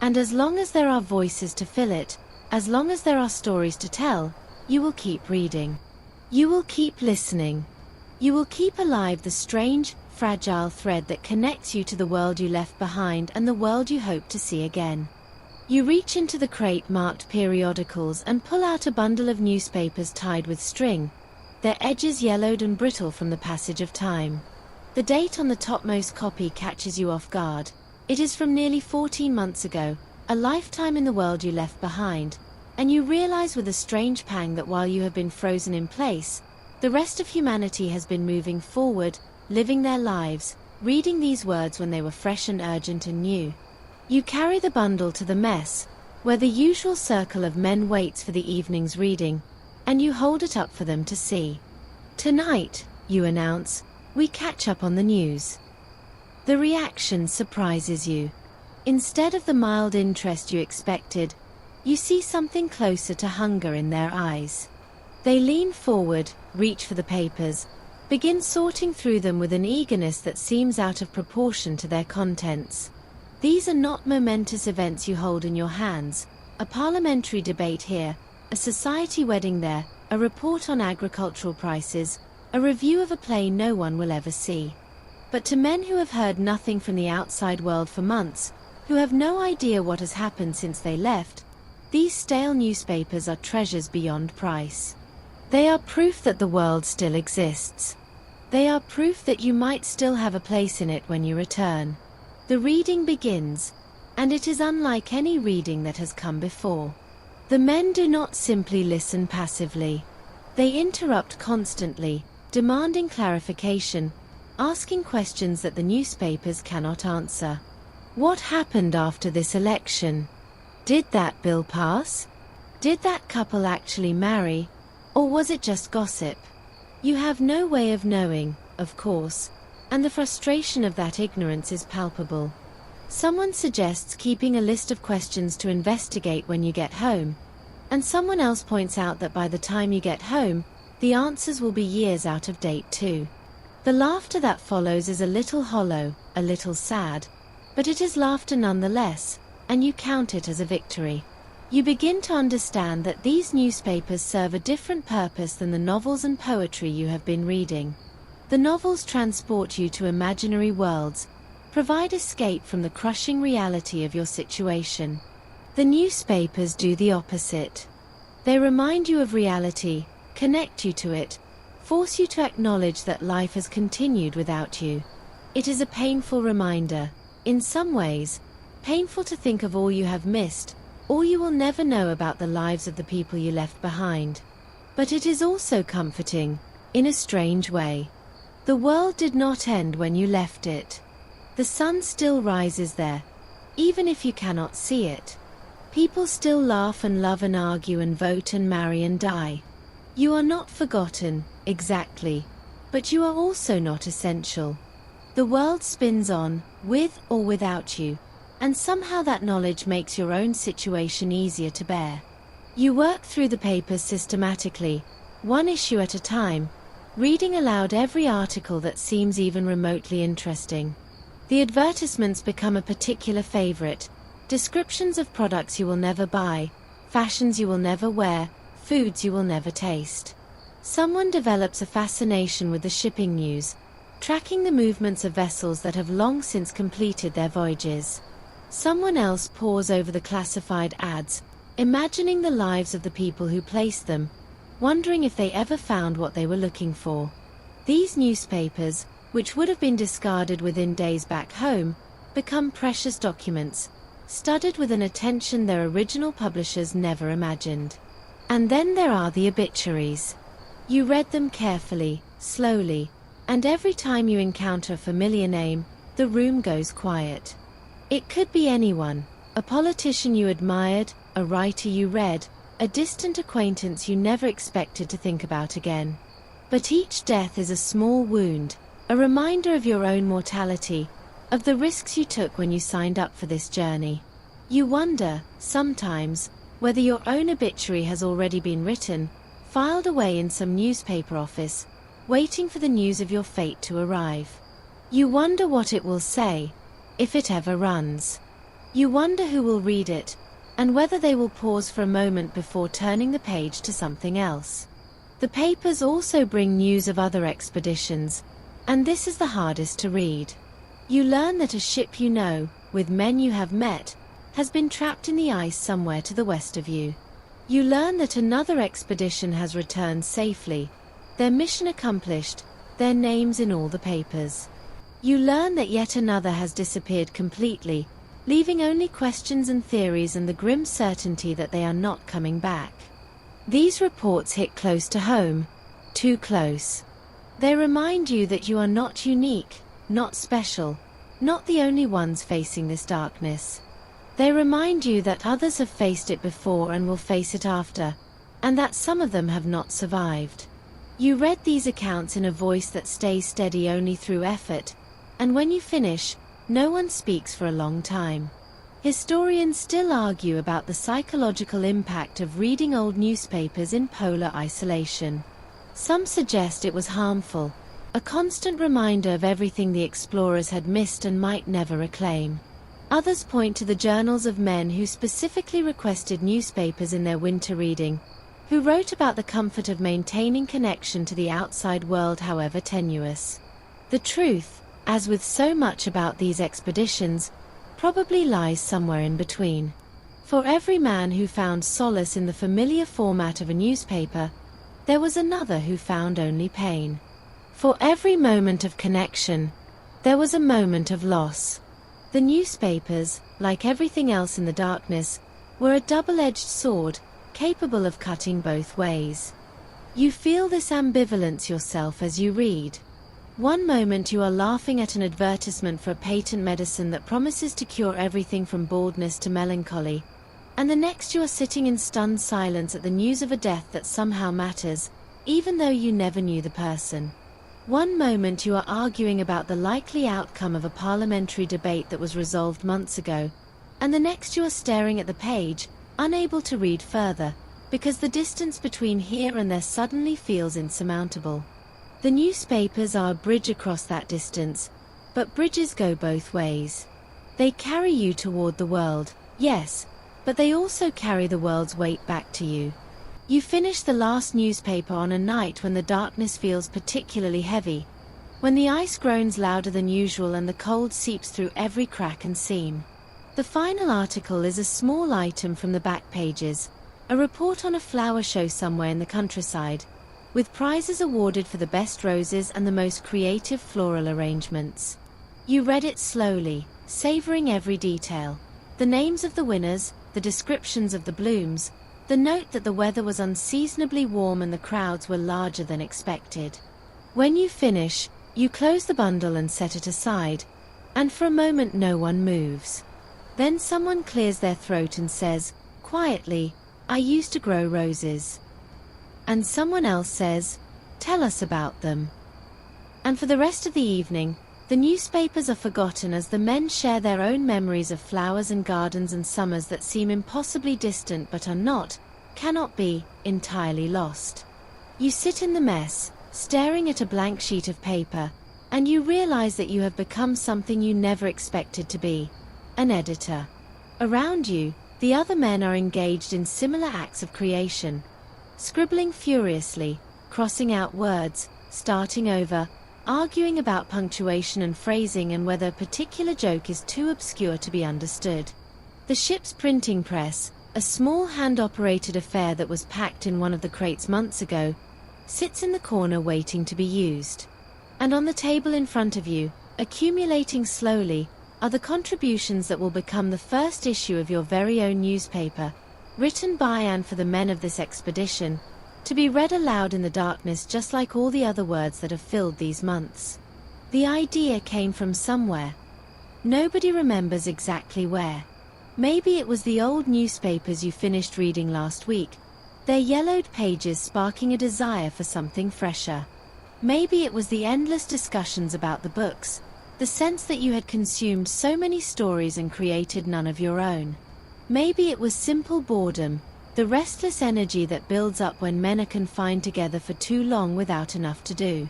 And as long as there are voices to fill it, as long as there are stories to tell, you will keep reading. You will keep listening. You will keep alive the strange, fragile thread that connects you to the world you left behind and the world you hope to see again. You reach into the crate marked periodicals and pull out a bundle of newspapers tied with string, their edges yellowed and brittle from the passage of time. The date on the topmost copy catches you off guard. It is from nearly 14 months ago, a lifetime in the world you left behind, and you realize with a strange pang that while you have been frozen in place, the rest of humanity has been moving forward, living their lives, reading these words when they were fresh and urgent and new. You carry the bundle to the mess, where the usual circle of men waits for the evening's reading, and you hold it up for them to see. Tonight, you announce, we catch up on the news. The reaction surprises you. Instead of the mild interest you expected, you see something closer to hunger in their eyes. They lean forward, reach for the papers, begin sorting through them with an eagerness that seems out of proportion to their contents. These are not momentous events you hold in your hands, a parliamentary debate here, a society wedding there, a report on agricultural prices, a review of a play no one will ever see. But to men who have heard nothing from the outside world for months, who have no idea what has happened since they left, these stale newspapers are treasures beyond price. They are proof that the world still exists. They are proof that you might still have a place in it when you return. The reading begins, and it is unlike any reading that has come before. The men do not simply listen passively. They interrupt constantly, demanding clarification, asking questions that the newspapers cannot answer. What happened after this election? Did that bill pass? Did that couple actually marry? Or was it just gossip? You have no way of knowing, of course, and the frustration of that ignorance is palpable. Someone suggests keeping a list of questions to investigate when you get home, and someone else points out that by the time you get home, the answers will be years out of date too. The laughter that follows is a little hollow, a little sad, but it is laughter nonetheless, and you count it as a victory. You begin to understand that these newspapers serve a different purpose than the novels and poetry you have been reading. The novels transport you to imaginary worlds, provide escape from the crushing reality of your situation. The newspapers do the opposite. They remind you of reality, connect you to it, force you to acknowledge that life has continued without you. It is a painful reminder, in some ways, painful to think of all you have missed, all you will never know about the lives of the people you left behind. But it is also comforting, in a strange way. The world did not end when you left it. The sun still rises there, even if you cannot see it. People still laugh and love and argue and vote and marry and die. You are not forgotten, exactly, but you are also not essential. The world spins on, with or without you, and somehow that knowledge makes your own situation easier to bear. You work through the papers systematically, one issue at a time, reading aloud every article that seems even remotely interesting. The advertisements become a particular favorite, descriptions of products you will never buy, fashions you will never wear, foods you will never taste. Someone develops a fascination with the shipping news, tracking the movements of vessels that have long since completed their voyages. Someone else pores over the classified ads, imagining the lives of the people who placed them, wondering if they ever found what they were looking for. These newspapers, which would have been discarded within days back home, become precious documents, studied with an attention their original publishers never imagined. And then there are the obituaries. You read them carefully, slowly, and every time you encounter a familiar name, the room goes quiet. It could be anyone, A politician you admired, a writer you read, a distant acquaintance you never expected to think about again. But each death is a small wound, a reminder of your own mortality, of the risks you took when you signed up for this journey. You wonder, sometimes, whether your own obituary has already been written, filed away in some newspaper office, waiting for the news of your fate to arrive. You wonder what it will say, if it ever runs. You wonder who will read it, and whether they will pause for a moment before turning the page to something else. The papers also bring news of other expeditions, and this is the hardest to read. You learn that a ship you know, with men you have met, has been trapped in the ice somewhere to the west of you. You learn that another expedition has returned safely, their mission accomplished, their names in all the papers. You learn that yet another has disappeared completely, leaving only questions and theories and the grim certainty that they are not coming back. These reports hit close to home, too close. They remind you that you are not unique, not special, not the only ones facing this darkness. They remind you that others have faced it before and will face it after, and that some of them have not survived. You read these accounts in a voice that stays steady only through effort, and when you finish, no one speaks for a long time. Historians still argue about the psychological impact of reading old newspapers in polar isolation. Some suggest it was harmful, a constant reminder of everything the explorers had missed and might never reclaim. Others point to the journals of men who specifically requested newspapers in their winter reading, who wrote about the comfort of maintaining connection to the outside world however tenuous. The truth, as with so much about these expeditions, probably lies somewhere in between. For every man who found solace in the familiar format of a newspaper, there was another who found only pain. For every moment of connection, there was a moment of loss. The newspapers, like everything else in the darkness, were a double-edged sword, capable of cutting both ways. You feel this ambivalence yourself as you read. One moment you are laughing at an advertisement for a patent medicine that promises to cure everything from baldness to melancholy, and the next you are sitting in stunned silence at the news of a death that somehow matters, even though you never knew the person. One moment you are arguing about the likely outcome of a parliamentary debate that was resolved months ago, and the next you are staring at the page, unable to read further, because the distance between here and there suddenly feels insurmountable. The newspapers are a bridge across that distance, but bridges go both ways. They carry you toward the world, yes, but they also carry the world's weight back to you. You finish the last newspaper on a night when the darkness feels particularly heavy, when the ice groans louder than usual and the cold seeps through every crack and seam. The final article is a small item from the back pages, a report on a flower show somewhere in the countryside, with prizes awarded for the best roses and the most creative floral arrangements. You read it slowly, savoring every detail. The names of the winners, the descriptions of the blooms, the note that the weather was unseasonably warm and the crowds were larger than expected. When you finish, you close the bundle and set it aside, and for a moment no one moves. Then someone clears their throat and says, quietly, "I used to grow roses." And someone else says, "Tell us about them." And for the rest of the evening, the newspapers are forgotten as the men share their own memories of flowers and gardens and summers that seem impossibly distant but are not, cannot be, entirely lost. You sit in the mess, staring at a blank sheet of paper, and you realize that you have become something you never expected to be, an editor. Around you, the other men are engaged in similar acts of creation, scribbling furiously, crossing out words, starting over, arguing about punctuation and phrasing and whether a particular joke is too obscure to be understood. The ship's printing press, a small hand-operated affair that was packed in one of the crates months ago, sits in the corner waiting to be used. And on the table in front of you, accumulating slowly, are the contributions that will become the first issue of your very own newspaper, written by and for the men of this expedition, to be read aloud in the darkness just like all the other words that have filled these months. The idea came from somewhere. Nobody remembers exactly where. Maybe it was the old newspapers you finished reading last week, their yellowed pages sparking a desire for something fresher. Maybe it was the endless discussions about the books, the sense that you had consumed so many stories and created none of your own. Maybe it was simple boredom, the restless energy that builds up when men are confined together for too long without enough to do.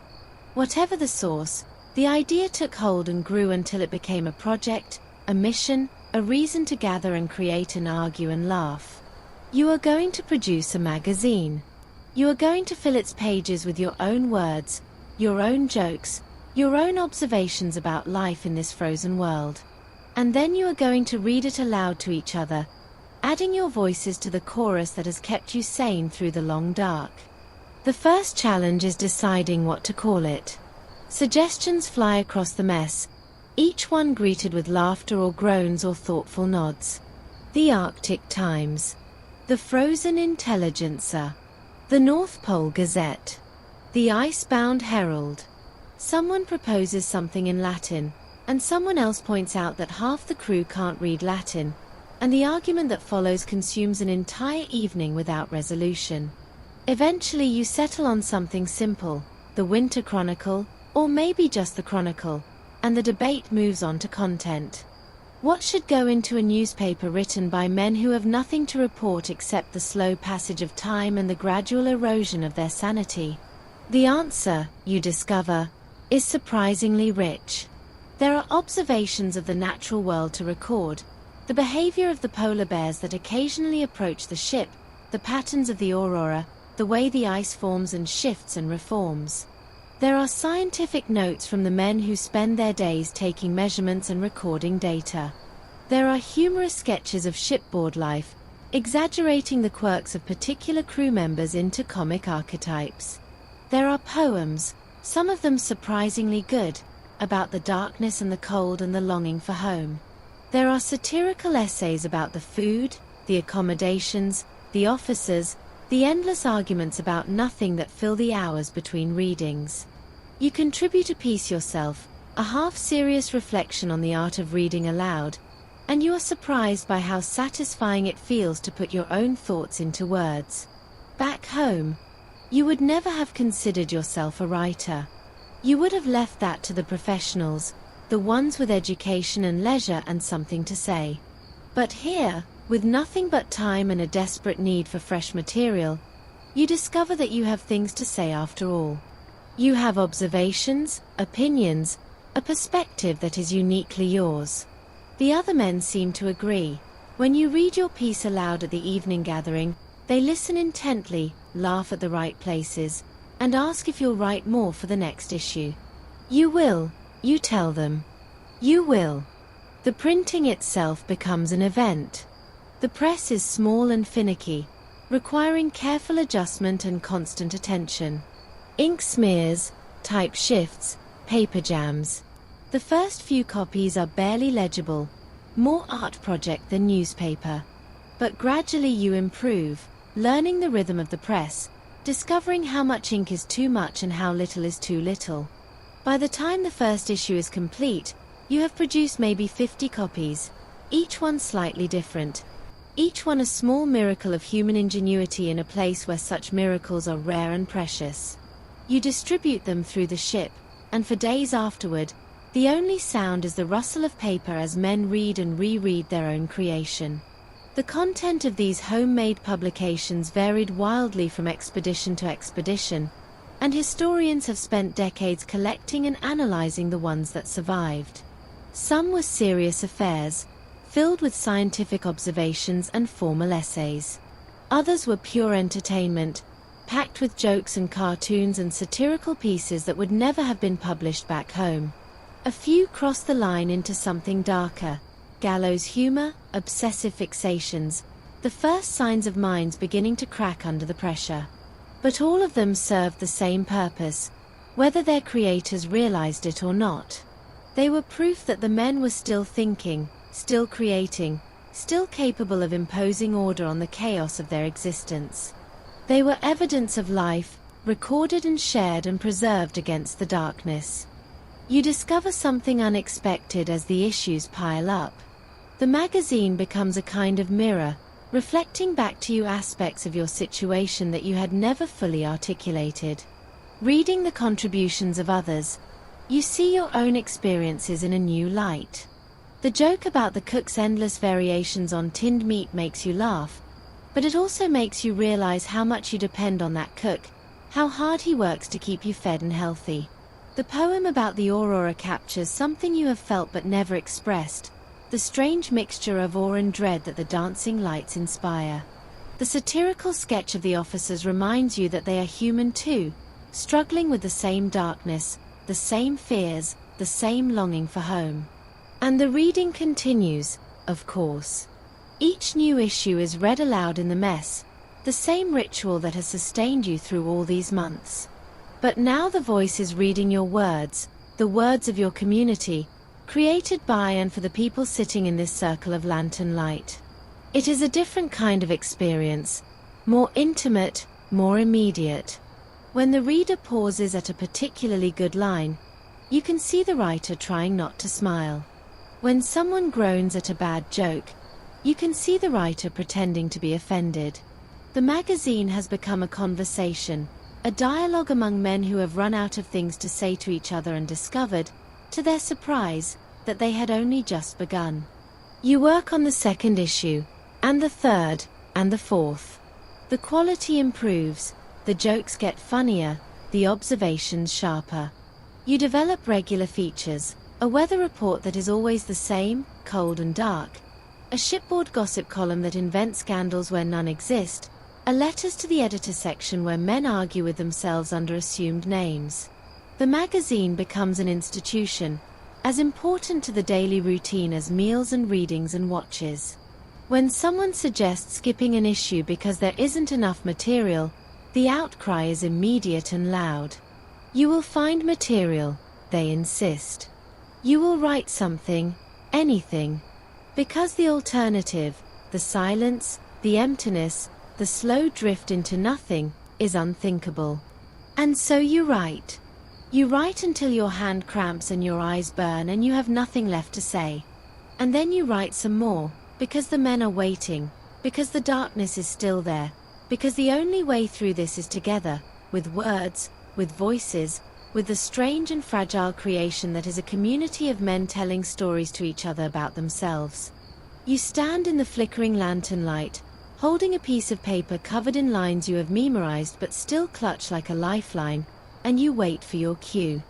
Whatever the source, the idea took hold and grew until it became a project, a mission, a reason to gather and create and argue and laugh. You are going to produce a magazine. You are going to fill its pages with your own words, your own jokes, your own observations about life in this frozen world. And then you are going to read it aloud to each other, adding your voices to the chorus that has kept you sane through the long dark. The first challenge is deciding what to call it. Suggestions fly across the mess, each one greeted with laughter or groans or thoughtful nods. The Arctic Times, the Frozen Intelligencer, the North Pole Gazette, the Icebound Herald. Someone proposes something in Latin, and someone else points out that half the crew can't read Latin, and the argument that follows consumes an entire evening without resolution. Eventually you settle on something simple, the Winter Chronicle, or maybe just the Chronicle, and the debate moves on to content. What should go into a newspaper written by men who have nothing to report except the slow passage of time and the gradual erosion of their sanity? The answer, you discover, is surprisingly rich. There are observations of the natural world to record, the behavior of the polar bears that occasionally approach the ship, the patterns of the aurora, the way the ice forms and shifts and reforms. There are scientific notes from the men who spend their days taking measurements and recording data. There are humorous sketches of shipboard life, exaggerating the quirks of particular crew members into comic archetypes. There are poems, some of them surprisingly good, about the darkness and the cold and the longing for home. There are satirical essays about the food, the accommodations, the officers, the endless arguments about nothing that fill the hours between readings. You contribute a piece yourself, a half-serious reflection on the art of reading aloud, and you are surprised by how satisfying it feels to put your own thoughts into words. Back home, you would never have considered yourself a writer. You would have left that to the professionals, the ones with education and leisure and something to say. But here, with nothing but time and a desperate need for fresh material, you discover that you have things to say after all. You have observations, opinions, a perspective that is uniquely yours. The other men seem to agree. When you read your piece aloud at the evening gathering, they listen intently, laugh at the right places, and ask if you'll write more for the next issue. You will, you tell them. You will. The printing itself becomes an event. The press is small and finicky, requiring careful adjustment and constant attention. Ink smears, type shifts, paper jams. The first few copies are barely legible, more art project than newspaper. But gradually you improve, learning the rhythm of the press, discovering how much ink is too much and how little is too little. By the time the first issue is complete, you have produced maybe 50 copies, each one slightly different, each one a small miracle of human ingenuity in a place where such miracles are rare and precious. You distribute them through the ship, and for days afterward, the only sound is the rustle of paper as men read and reread their own creation. The content of these homemade publications varied wildly from expedition to expedition, and historians have spent decades collecting and analyzing the ones that survived. Some were serious affairs, filled with scientific observations and formal essays. Others were pure entertainment, packed with jokes and cartoons and satirical pieces that would never have been published back home. A few crossed the line into something darker, gallows humor, obsessive fixations, the first signs of minds beginning to crack under the pressure. But all of them served the same purpose, whether their creators realized it or not. They were proof that the men were still thinking, still creating, still capable of imposing order on the chaos of their existence. They were evidence of life, recorded and shared and preserved against the darkness. You discover something unexpected as the issues pile up. The magazine becomes a kind of mirror, reflecting back to you aspects of your situation that you had never fully articulated. Reading the contributions of others, you see your own experiences in a new light. The joke about the cook's endless variations on tinned meat makes you laugh, but it also makes you realize how much you depend on that cook, how hard he works to keep you fed and healthy. The poem about the aurora captures something you have felt but never expressed, the strange mixture of awe and dread that the dancing lights inspire. The satirical sketch of the officers reminds you that they are human too, struggling with the same darkness, the same fears, the same longing for home. And the reading continues, of course. Each new issue is read aloud in the mess, the same ritual that has sustained you through all these months. But now the voice is reading your words, the words of your community, created by and for the people sitting in this circle of lantern light. It is a different kind of experience, more intimate, more immediate. When the reader pauses at a particularly good line, you can see the writer trying not to smile. When someone groans at a bad joke, you can see the writer pretending to be offended. The magazine has become a conversation, a dialogue among men who have run out of things to say to each other and discovered, to their surprise, that they had only just begun. You work on the second issue, and the third, and the fourth. The quality improves, the jokes get funnier, the observations sharper. You develop regular features, a weather report that is always the same, cold and dark, a shipboard gossip column that invents scandals where none exist, a letters to the editor section where men argue with themselves under assumed names. The magazine becomes an institution, as important to the daily routine as meals and readings and watches. When someone suggests skipping an issue because there isn't enough material, the outcry is immediate and loud. You will find material, they insist. You will write something, anything. Because the alternative, the silence, the emptiness, the slow drift into nothing, is unthinkable. And so you write. You write until your hand cramps and your eyes burn and you have nothing left to say. And then you write some more, because the men are waiting, because the darkness is still there, because the only way through this is together, with words, with voices, with the strange and fragile creation that is a community of men telling stories to each other about themselves. You stand in the flickering lantern light, holding a piece of paper covered in lines you have memorized but still clutch like a lifeline, and you wait for your cue.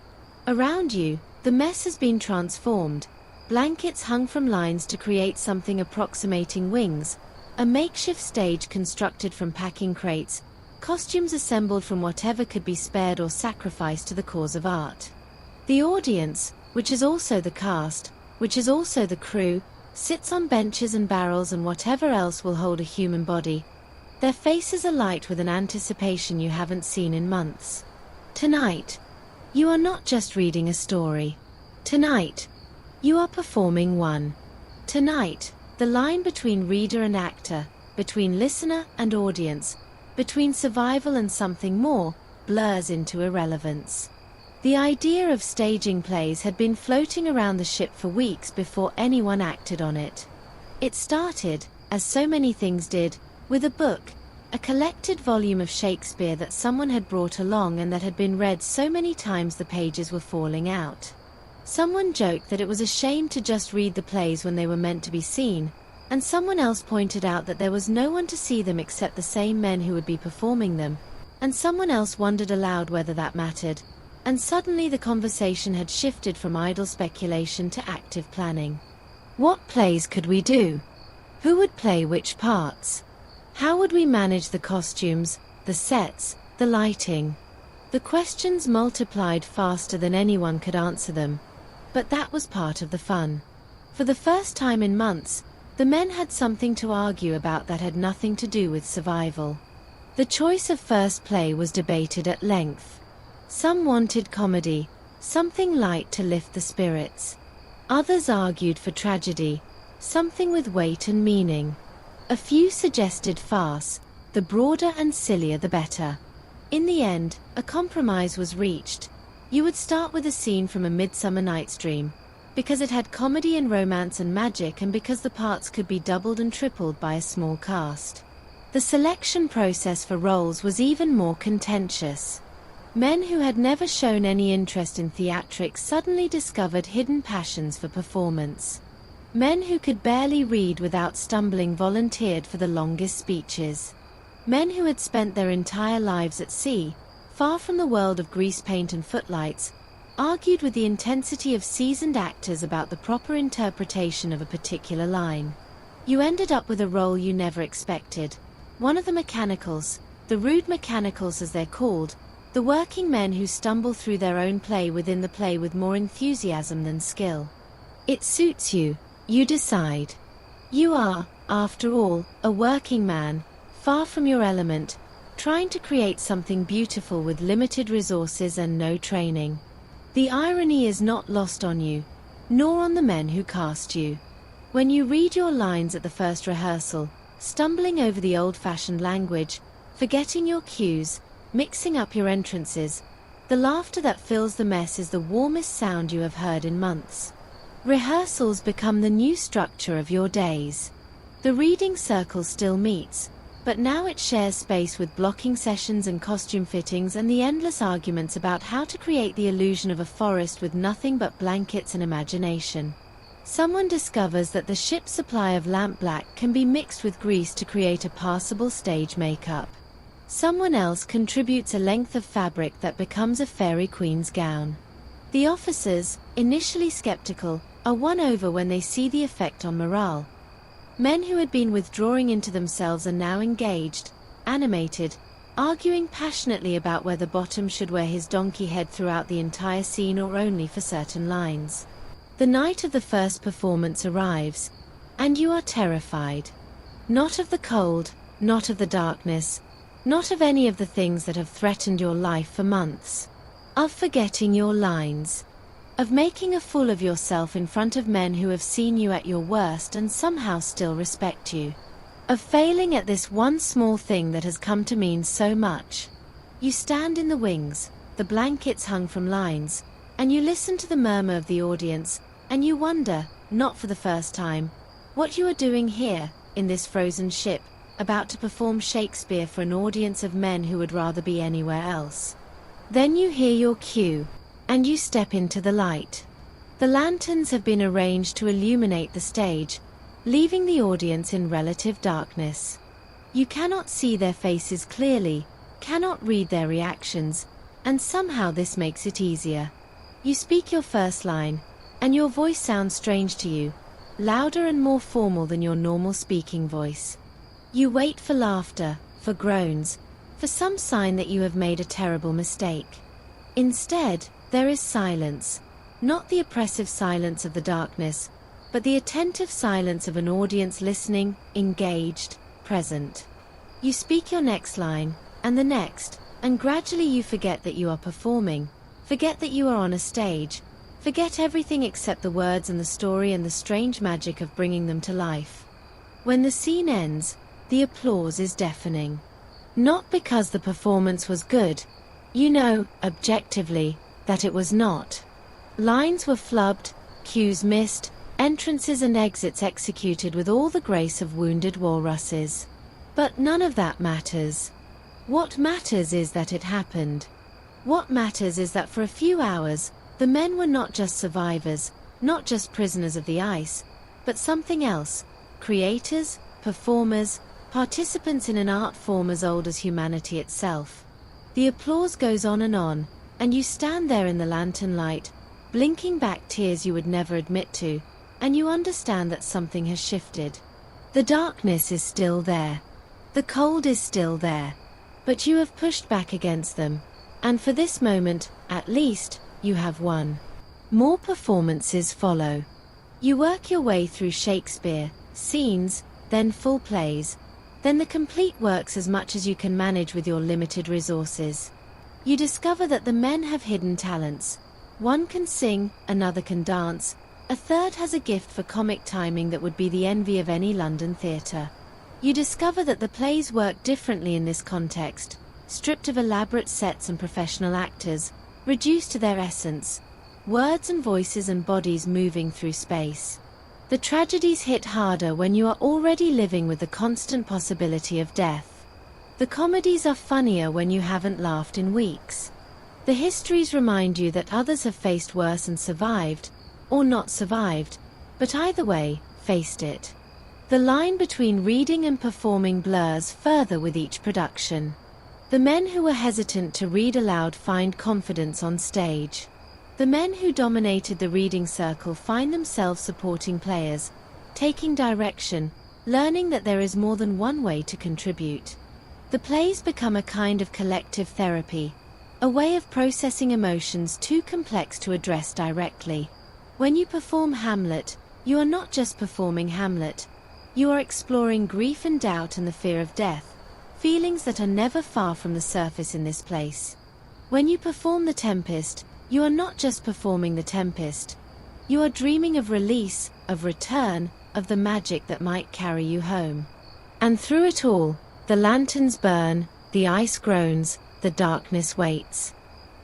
Around you, the mess has been transformed, blankets hung from lines to create something approximating wings, a makeshift stage constructed from packing crates, costumes assembled from whatever could be spared or sacrificed to the cause of art. The audience, which is also the cast, which is also the crew, sits on benches and barrels and whatever else will hold a human body, their faces alight with an anticipation you haven't seen in months. Tonight, you are not just reading a story. Tonight, you are performing one. Tonight, the line between reader and actor, between listener and audience, between survival and something more, blurs into irrelevance. The idea of staging plays had been floating around the ship for weeks before anyone acted on it. It started, as so many things did, with a book, a collected volume of Shakespeare that someone had brought along and that had been read so many times the pages were falling out. Someone joked that it was a shame to just read the plays when they were meant to be seen, and someone else pointed out that there was no one to see them except the same men who would be performing them, and someone else wondered aloud whether that mattered, and suddenly the conversation had shifted from idle speculation to active planning. What plays could we do? Who would play which parts? How would we manage the costumes, the sets, the lighting? The questions multiplied faster than anyone could answer them. But that was part of the fun. For the first time in months, the men had something to argue about that had nothing to do with survival. The choice of first play was debated at length. Some wanted comedy, something light to lift the spirits. Others argued for tragedy, something with weight and meaning. A few suggested farce, the broader and sillier the better. In the end, a compromise was reached. You would start with a scene from A Midsummer Night's Dream, because it had comedy and romance and magic, and because the parts could be doubled and tripled by a small cast. The selection process for roles was even more contentious. Men who had never shown any interest in theatrics suddenly discovered hidden passions for performance. Men who could barely read without stumbling volunteered for the longest speeches. Men who had spent their entire lives at sea, far from the world of grease paint and footlights, argued with the intensity of seasoned actors about the proper interpretation of a particular line. You ended up with a role you never expected. One of the mechanicals, the rude mechanicals as they're called, the working men who stumble through their own play within the play with more enthusiasm than skill. It suits you, you decide. You are, after all, a working man, far from your element, trying to create something beautiful with limited resources and no training. The irony is not lost on you, nor on the men who cast you. When you read your lines at the first rehearsal, stumbling over the old-fashioned language, forgetting your cues, mixing up your entrances, the laughter that fills the mess is the warmest sound you have heard in months. Rehearsals become the new structure of your days. The reading circle still meets, but now it shares space with blocking sessions and costume fittings and the endless arguments about how to create the illusion of a forest with nothing but blankets and imagination. Someone discovers that the ship's supply of lampblack can be mixed with grease to create a passable stage makeup. Someone else contributes a length of fabric that becomes a fairy queen's gown. The officers, initially skeptical, are won over when they see the effect on morale. Men who had been withdrawing into themselves are now engaged, animated, arguing passionately about whether Bottom should wear his donkey head throughout the entire scene or only for certain lines. The night of the first performance arrives, and you are terrified. Not of the cold, not of the darkness, not of any of the things that have threatened your life for months. Of forgetting your lines. Of making a fool of yourself in front of men who have seen you at your worst and somehow still respect you. Of failing at this one small thing that has come to mean so much. You stand in the wings, the blankets hung from lines, and you listen to the murmur of the audience, and you wonder, not for the first time, what you are doing here, in this frozen ship, about to perform Shakespeare for an audience of men who would rather be anywhere else. Then you hear your cue, and you step into the light. The lanterns have been arranged to illuminate the stage, leaving the audience in relative darkness. You cannot see their faces clearly, cannot read their reactions, and somehow this makes it easier. You speak your first line, and your voice sounds strange to you, louder and more formal than your normal speaking voice. You wait for laughter, for groans, for some sign that you have made a terrible mistake. Instead, there is silence, not the oppressive silence of the darkness, but the attentive silence of an audience listening, engaged, present. You speak your next line, and the next, and gradually you forget that you are performing, forget that you are on a stage, forget everything except the words and the story and the strange magic of bringing them to life. When the scene ends, the applause is deafening. Not because the performance was good. You know, objectively, that it was not. Lines were flubbed, cues missed, entrances and exits executed with all the grace of wounded walruses. But none of that matters. What matters is that it happened. What matters is that for a few hours, the men were not just survivors, not just prisoners of the ice, but something else, creators, performers, participants in an art form as old as humanity itself. The applause goes on, and you stand there in the lantern light, blinking back tears you would never admit to, and you understand that something has shifted. The darkness is still there. The cold is still there. But you have pushed back against them, and for this moment, at least, you have won. More performances follow. You work your way through Shakespeare, scenes, then full plays, then the complete works as much as you can manage with your limited resources. You discover that the men have hidden talents. One can sing, another can dance, a third has a gift for comic timing that would be the envy of any London theatre. You discover that the plays work differently in this context, stripped of elaborate sets and professional actors, reduced to their essence. words and voices and bodies moving through space. The tragedies hit harder when you are already living with the constant possibility of death. The comedies are funnier when you haven't laughed in weeks. The histories remind you that others have faced worse and survived, or not survived, but either way, faced it. The line between reading and performing blurs further with each production. The men who were hesitant to read aloud find confidence on stage. The men who dominated the reading circle find themselves supporting players, taking direction, learning that there is more than one way to contribute. The plays become a kind of collective therapy, a way of processing emotions too complex to address directly. When you perform Hamlet, you are not just performing Hamlet. You are exploring grief and doubt and the fear of death, feelings that are never far from the surface in this place. When you perform The Tempest, you are not just performing The Tempest. You are dreaming of release, of return, of the magic that might carry you home. And through it all, the lanterns burn, the ice groans, the darkness waits.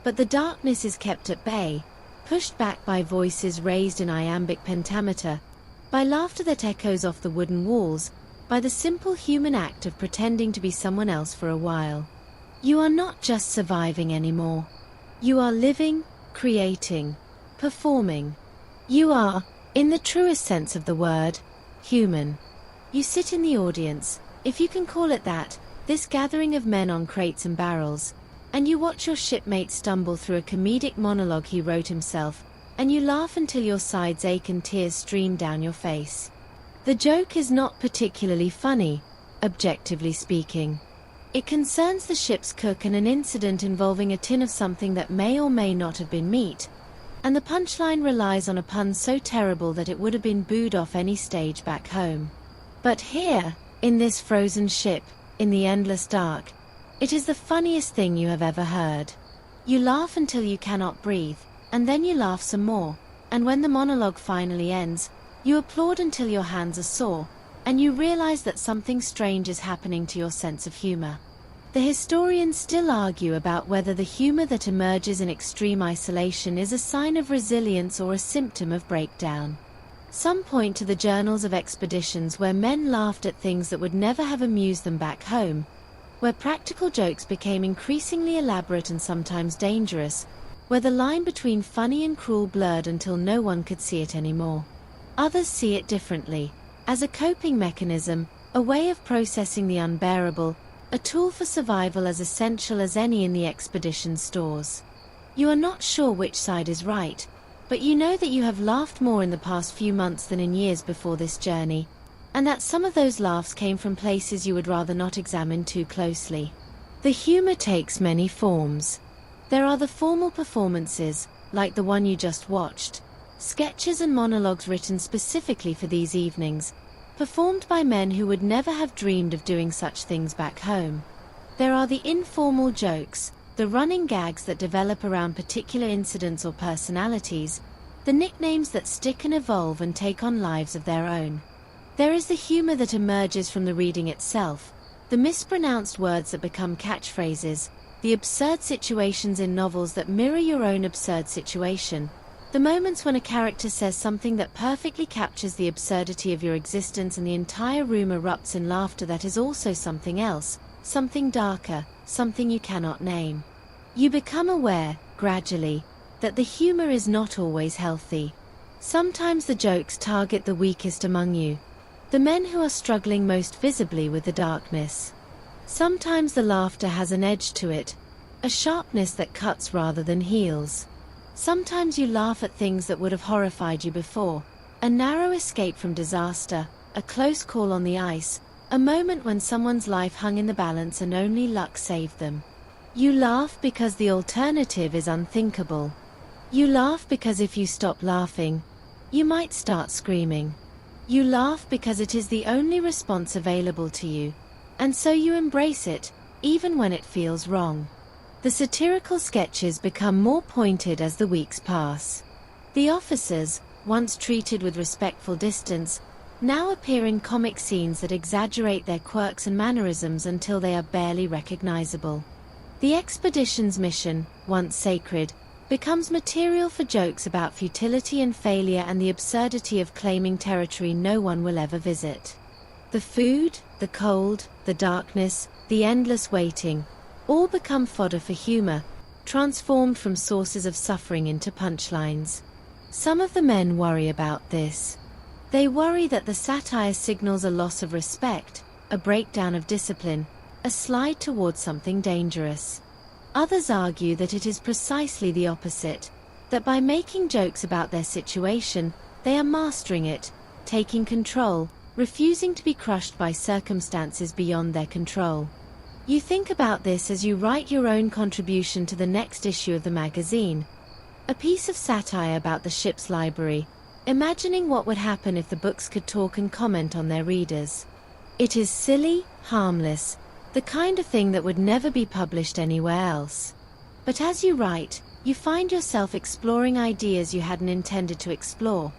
But the darkness is kept at bay, pushed back by voices raised in iambic pentameter, by laughter that echoes off the wooden walls, by the simple human act of pretending to be someone else for a while. You are not just surviving anymore. You are living, creating, performing. You are, in the truest sense of the word, human. You sit in the audience, if you can call it that, this gathering of men on crates and barrels, and you watch your shipmate stumble through a comedic monologue he wrote himself, and you laugh until your sides ache and tears stream down your face. The joke is not particularly funny, objectively speaking. It concerns the ship's cook and an incident involving a tin of something that may or may not have been meat, and the punchline relies on a pun so terrible that it would have been booed off any stage back home. But here, in this frozen ship, in the endless dark, it is the funniest thing you have ever heard. You laugh until you cannot breathe, and then you laugh some more, and when the monologue finally ends, you applaud until your hands are sore, and you realize that something strange is happening to your sense of humor. The historians still argue about whether the humor that emerges in extreme isolation is a sign of resilience or a symptom of breakdown. Some point to the journals of expeditions where men laughed at things that would never have amused them back home, where practical jokes became increasingly elaborate and sometimes dangerous, where the line between funny and cruel blurred until no one could see it anymore. Others see it differently, as a coping mechanism, a way of processing the unbearable, a tool for survival as essential as any in the expedition stores. You are not sure which side is right, but you know that you have laughed more in the past few months than in years before this journey, and that some of those laughs came from places you would rather not examine too closely. The humor takes many forms. There are the formal performances, like the one you just watched, sketches and monologues written specifically for these evenings, performed by men who would never have dreamed of doing such things back home. There are the informal jokes, the running gags that develop around particular incidents or personalities, the nicknames that stick and evolve and take on lives of their own. There is the humor that emerges from the reading itself, the mispronounced words that become catchphrases, the absurd situations in novels that mirror your own absurd situation, the moments when a character says something that perfectly captures the absurdity of your existence and the entire room erupts in laughter that is also something else, something darker, something you cannot name. You become aware, gradually, that the humor is not always healthy. Sometimes the jokes target the weakest among you, the men who are struggling most visibly with the darkness. Sometimes the laughter has an edge to it, a sharpness that cuts rather than heals. Sometimes you laugh at things that would have horrified you before, a narrow escape from disaster, a close call on the ice, a moment when someone's life hung in the balance and only luck saved them. You laugh because the alternative is unthinkable. You laugh because if you stop laughing, you might start screaming. You laugh because it is the only response available to you, and so you embrace it, even when it feels wrong. The satirical sketches become more pointed as the weeks pass. The officers, once treated with respectful distance, now appear in comic scenes that exaggerate their quirks and mannerisms until they are barely recognizable. The expedition's mission, once sacred, becomes material for jokes about futility and failure and the absurdity of claiming territory no one will ever visit. The food, the cold, the darkness, the endless waiting, all become fodder for humor, transformed from sources of suffering into punchlines. Some of the men worry about this. They worry that the satire signals a loss of respect, a breakdown of discipline, a slide towards something dangerous. Others argue that it is precisely the opposite, that by making jokes about their situation, they are mastering it, taking control, refusing to be crushed by circumstances beyond their control. You think about this as you write your own contribution to the next issue of the magazine. A piece of satire about the ship's library, imagining what would happen if the books could talk and comment on their readers. It is silly, harmless, the kind of thing that would never be published anywhere else. But as you write, you find yourself exploring ideas you hadn't intended to explore.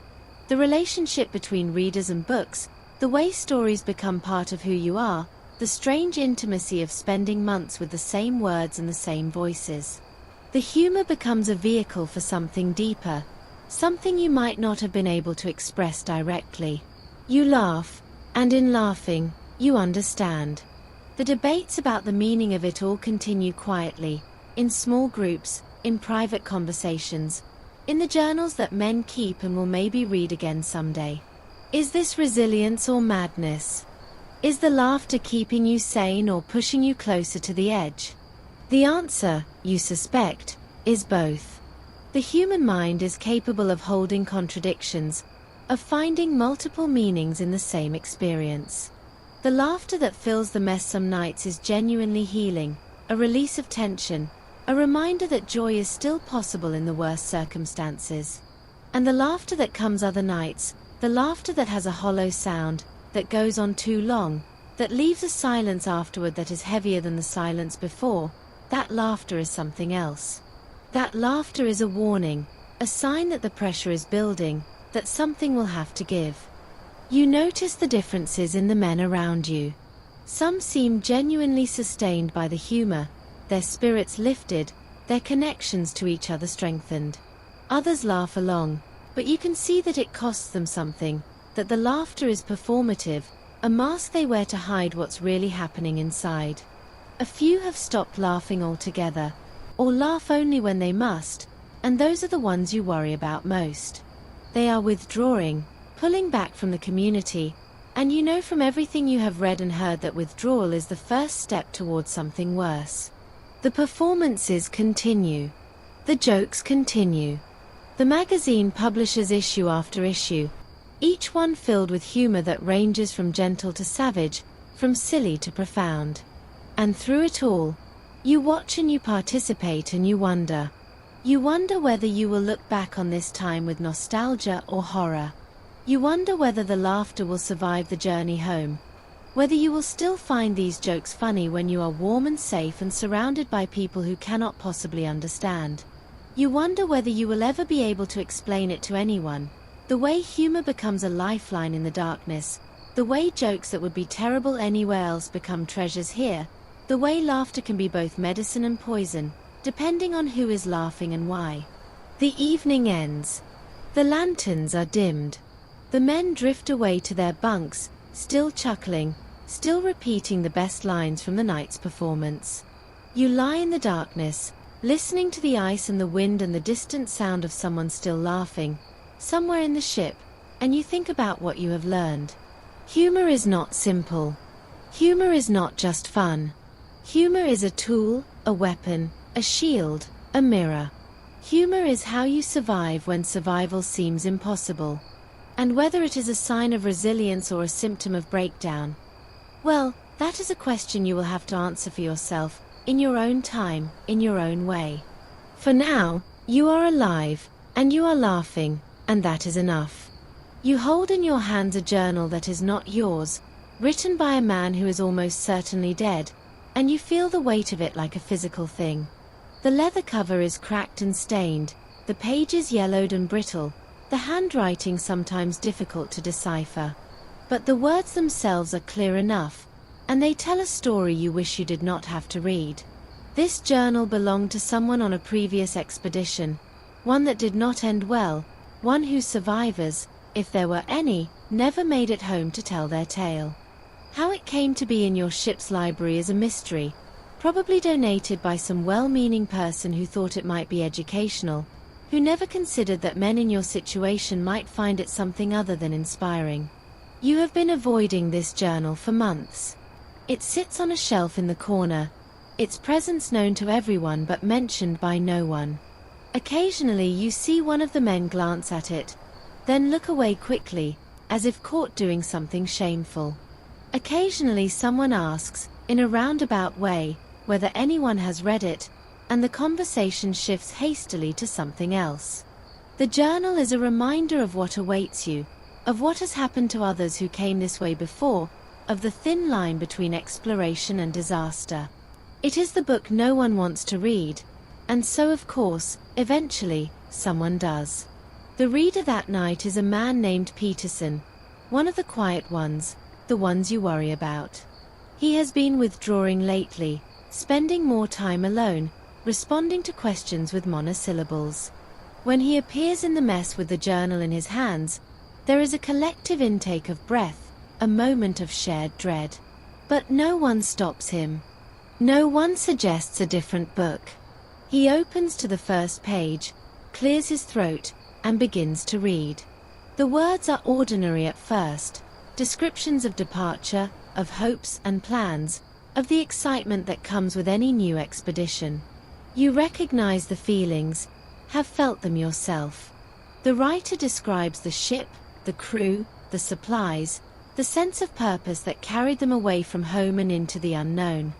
The relationship between readers and books, the way stories become part of who you are, the strange intimacy of spending months with the same words and the same voices. The humor becomes a vehicle for something deeper, something you might not have been able to express directly. You laugh, and in laughing, you understand. The debates about the meaning of it all continue quietly, in small groups, in private conversations, in the journals that men keep and will maybe read again someday. Is this resilience or madness? Is the laughter keeping you sane or pushing you closer to the edge? The answer, you suspect, is both. The human mind is capable of holding contradictions, of finding multiple meanings in the same experience. The laughter that fills the mess some nights is genuinely healing, a release of tension, a reminder that joy is still possible in the worst circumstances. And the laughter that comes other nights, the laughter that has a hollow sound, that goes on too long, that leaves a silence afterward that is heavier than the silence before, that laughter is something else. That laughter is a warning, a sign that the pressure is building, that something will have to give. You notice the differences in the men around you. Some seem genuinely sustained by the humor, their spirits lifted, their connections to each other strengthened. Others laugh along, but you can see that it costs them something, that the laughter is performative, a mask they wear to hide what's really happening inside. A few have stopped laughing altogether, or laugh only when they must, and those are the ones you worry about most. They are withdrawing, pulling back from the community, and you know from everything you have read and heard that withdrawal is the first step towards something worse. The performances continue. The jokes continue. The magazine publishes issue after issue, each one filled with humor that ranges from gentle to savage, from silly to profound. And through it all, you watch and you participate and you wonder. You wonder whether you will look back on this time with nostalgia or horror. You wonder whether the laughter will survive the journey home, whether you will still find these jokes funny when you are warm and safe and surrounded by people who cannot possibly understand. You wonder whether you will ever be able to explain it to anyone, the way humor becomes a lifeline in the darkness, the way jokes that would be terrible anywhere else become treasures here, the way laughter can be both medicine and poison, depending on who is laughing and why. The evening ends. The lanterns are dimmed. The men drift away to their bunks, still chuckling, still repeating the best lines from the night's performance. You lie in the darkness, listening to the ice and the wind and the distant sound of someone still laughing, somewhere in the ship, and you think about what you have learned. Humor is not simple. Humor is not just fun. Humor is a tool, a weapon, a shield, a mirror. Humor is how you survive when survival seems impossible. And whether it is a sign of resilience or a symptom of breakdown, well, that is a question you will have to answer for yourself, in your own time, in your own way. For now, you are alive, and you are laughing, and that is enough. You hold in your hands a journal that is not yours, written by a man who is almost certainly dead, and you feel the weight of it like a physical thing. The leather cover is cracked and stained, the pages yellowed and brittle, the handwriting sometimes difficult to decipher. But the words themselves are clear enough, and they tell a story you wish you did not have to read. This journal belonged to someone on a previous expedition, one that did not end well, one whose survivors, if there were any, never made it home to tell their tale. How it came to be in your ship's library is a mystery, probably donated by some well-meaning person who thought it might be educational, who never considered that men in your situation might find it something other than inspiring. You have been avoiding this journal for months. It sits on a shelf in the corner, its presence known to everyone but mentioned by no one. Occasionally you see one of the men glance at it, then look away quickly, as if caught doing something shameful. Occasionally someone asks, in a roundabout way, whether anyone has read it, and the conversation shifts hastily to something else. The journal is a reminder of what awaits you, of what has happened to others who came this way before, of the thin line between exploration and disaster. It is the book no one wants to read, and so of course, eventually, someone does. The reader that night is a man named Peterson, one of the quiet ones, the ones you worry about. He has been withdrawing lately, spending more time alone, responding to questions with monosyllables. When he appears in the mess with the journal in his hands, there is a collective intake of breath, a moment of shared dread. But no one stops him. No one suggests a different book. He opens to the first page, clears his throat, and begins to read. The words are ordinary at first, descriptions of departure, of hopes and plans, of the excitement that comes with any new expedition. You recognize the feelings, have felt them yourself. The writer describes the ship, the crew, the supplies, the sense of purpose that carried them away from home and into the unknown.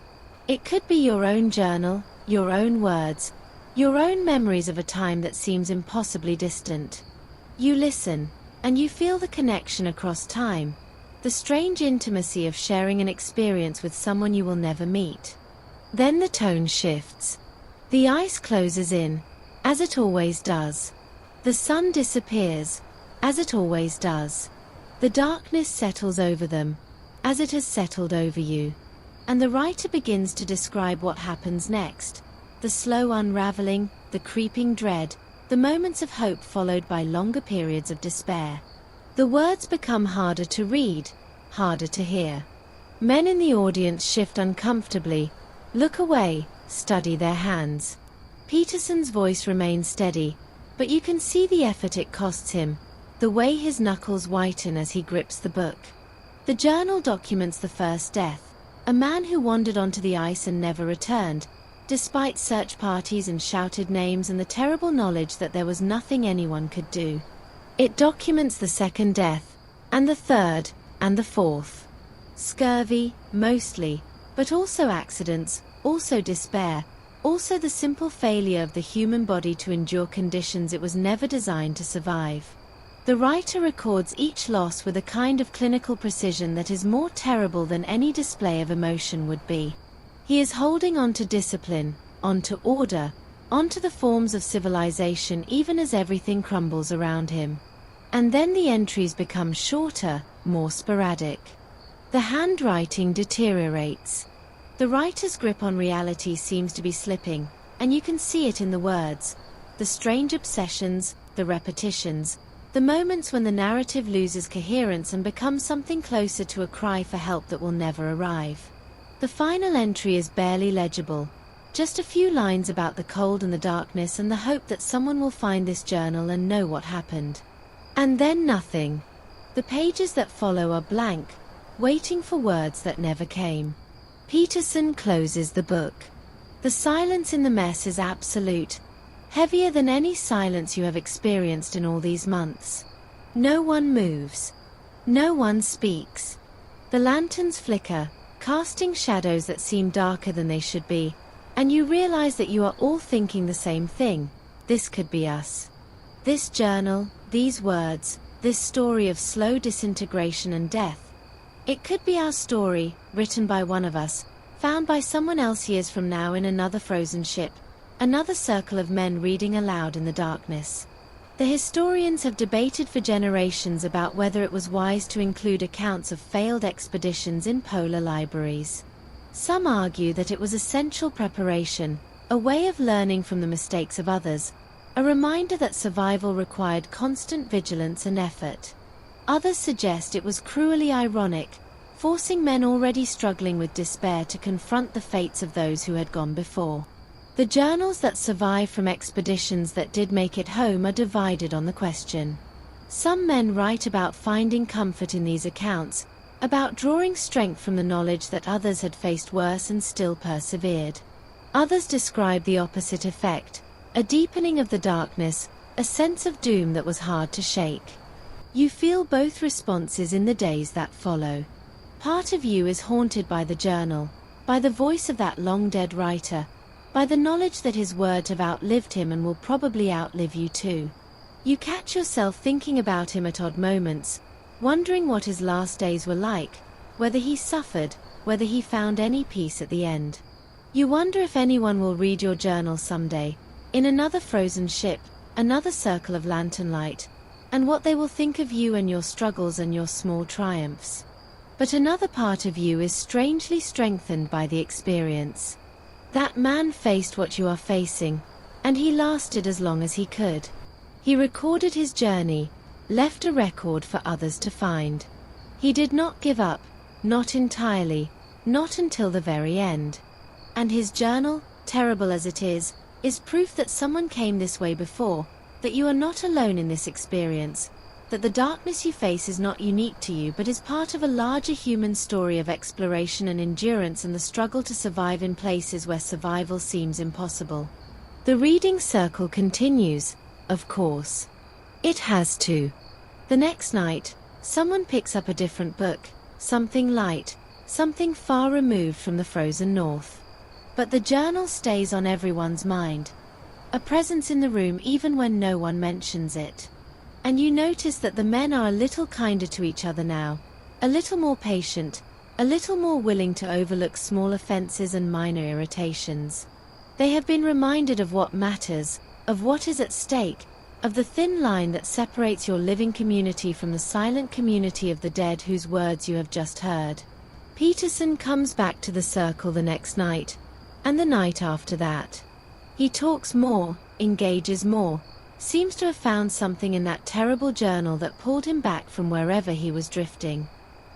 It could be your own journal, your own words, your own memories of a time that seems impossibly distant. You listen, and you feel the connection across time, the strange intimacy of sharing an experience with someone you will never meet. Then the tone shifts. The ice closes in, as it always does. The sun disappears, as it always does. The darkness settles over them, as it has settled over you. And the writer begins to describe what happens next. The slow unraveling, the creeping dread, the moments of hope followed by longer periods of despair. The words become harder to read, harder to hear. Men in the audience shift uncomfortably, look away, study their hands. Peterson's voice remains steady, but you can see the effort it costs him, the way his knuckles whiten as he grips the book. The journal documents the first death, a man who wandered onto the ice and never returned, despite search parties and shouted names and the terrible knowledge that there was nothing anyone could do. It documents the second death, and the third, and the fourth. Scurvy, mostly, but also accidents, also despair, also the simple failure of the human body to endure conditions it was never designed to survive. The writer records each loss with a kind of clinical precision that is more terrible than any display of emotion would be. He is holding on to discipline, on to order, on to the forms of civilization even as everything crumbles around him. And then the entries become shorter, more sporadic. The handwriting deteriorates. The writer's grip on reality seems to be slipping, and you can see it in the words, the strange obsessions, the repetitions, the moments when the narrative loses coherence and becomes something closer to a cry for help that will never arrive. The final entry is barely legible, just a few lines about the cold and the darkness and the hope that someone will find this journal and know what happened. And then nothing. The pages that follow are blank, waiting for words that never came. Peterson closes the book. The silence in the mess is absolute, heavier than any silence you have experienced in all these months. No one moves. No one speaks. The lanterns flicker, casting shadows that seem darker than they should be, and you realize that you are all thinking the same thing. This could be us. This journal, these words, this story of slow disintegration and death. It could be our story, written by one of us, found by someone else years from now in another frozen ship, another circle of men reading aloud in the darkness. The historians have debated for generations about whether it was wise to include accounts of failed expeditions in polar libraries. Some argue that it was essential preparation, a way of learning from the mistakes of others, a reminder that survival required constant vigilance and effort. Others suggest it was cruelly ironic, forcing men already struggling with despair to confront the fates of those who had gone before. The journals that survive from expeditions that did make it home are divided on the question. Some men write about finding comfort in these accounts, about drawing strength from the knowledge that others had faced worse and still persevered. Others describe the opposite effect, a deepening of the darkness, a sense of doom that was hard to shake. You feel both responses in the days that follow. Part of you is haunted by the journal, by the voice of that long-dead writer, by the knowledge that his words have outlived him and will probably outlive you too. You catch yourself thinking about him at odd moments, wondering what his last days were like, whether he suffered, whether he found any peace at the end. You wonder if anyone will read your journal someday, in another frozen ship, another circle of lantern light, and what they will think of you and your struggles and your small triumphs. But another part of you is strangely strengthened by the experience. That man faced what you are facing, and he lasted as long as he could. He recorded his journey, left a record for others to find. He did not give up, not entirely, not until the very end. And his journal, terrible as it is proof that someone came this way before, that you are not alone in this experience, that the darkness you face is not unique to you but is part of a larger human story of exploration and endurance and the struggle to survive in places where survival seems impossible. The reading circle continues, of course. It has to. The next night, someone picks up a different book, something light, something far removed from the frozen north. But the journal stays on everyone's mind, a presence in the room even when no one mentions it. And you notice that the men are a little kinder to each other now, a little more patient, a little more willing to overlook small offenses and minor irritations. They have been reminded of what matters, of what is at stake, of the thin line that separates your living community from the silent community of the dead whose words you have just heard. Peterson comes back to the circle the next night, and the night after that. He talks more, engages more, seems to have found something in that terrible journal that pulled him back from wherever he was drifting.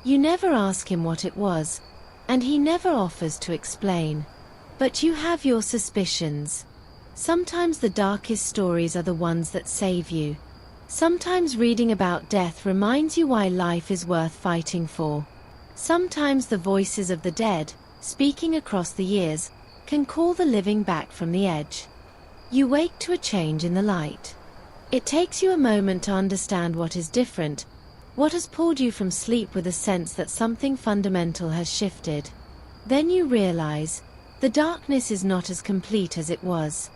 You never ask him what it was, and he never offers to explain. But you have your suspicions. Sometimes the darkest stories are the ones that save you. Sometimes reading about death reminds you why life is worth fighting for. Sometimes the voices of the dead, speaking across the years, can call the living back from the edge. You wake to a change in the light. It takes you a moment to understand what is different, what has pulled you from sleep with a sense that something fundamental has shifted. Then you realize, the darkness is not as complete as it was.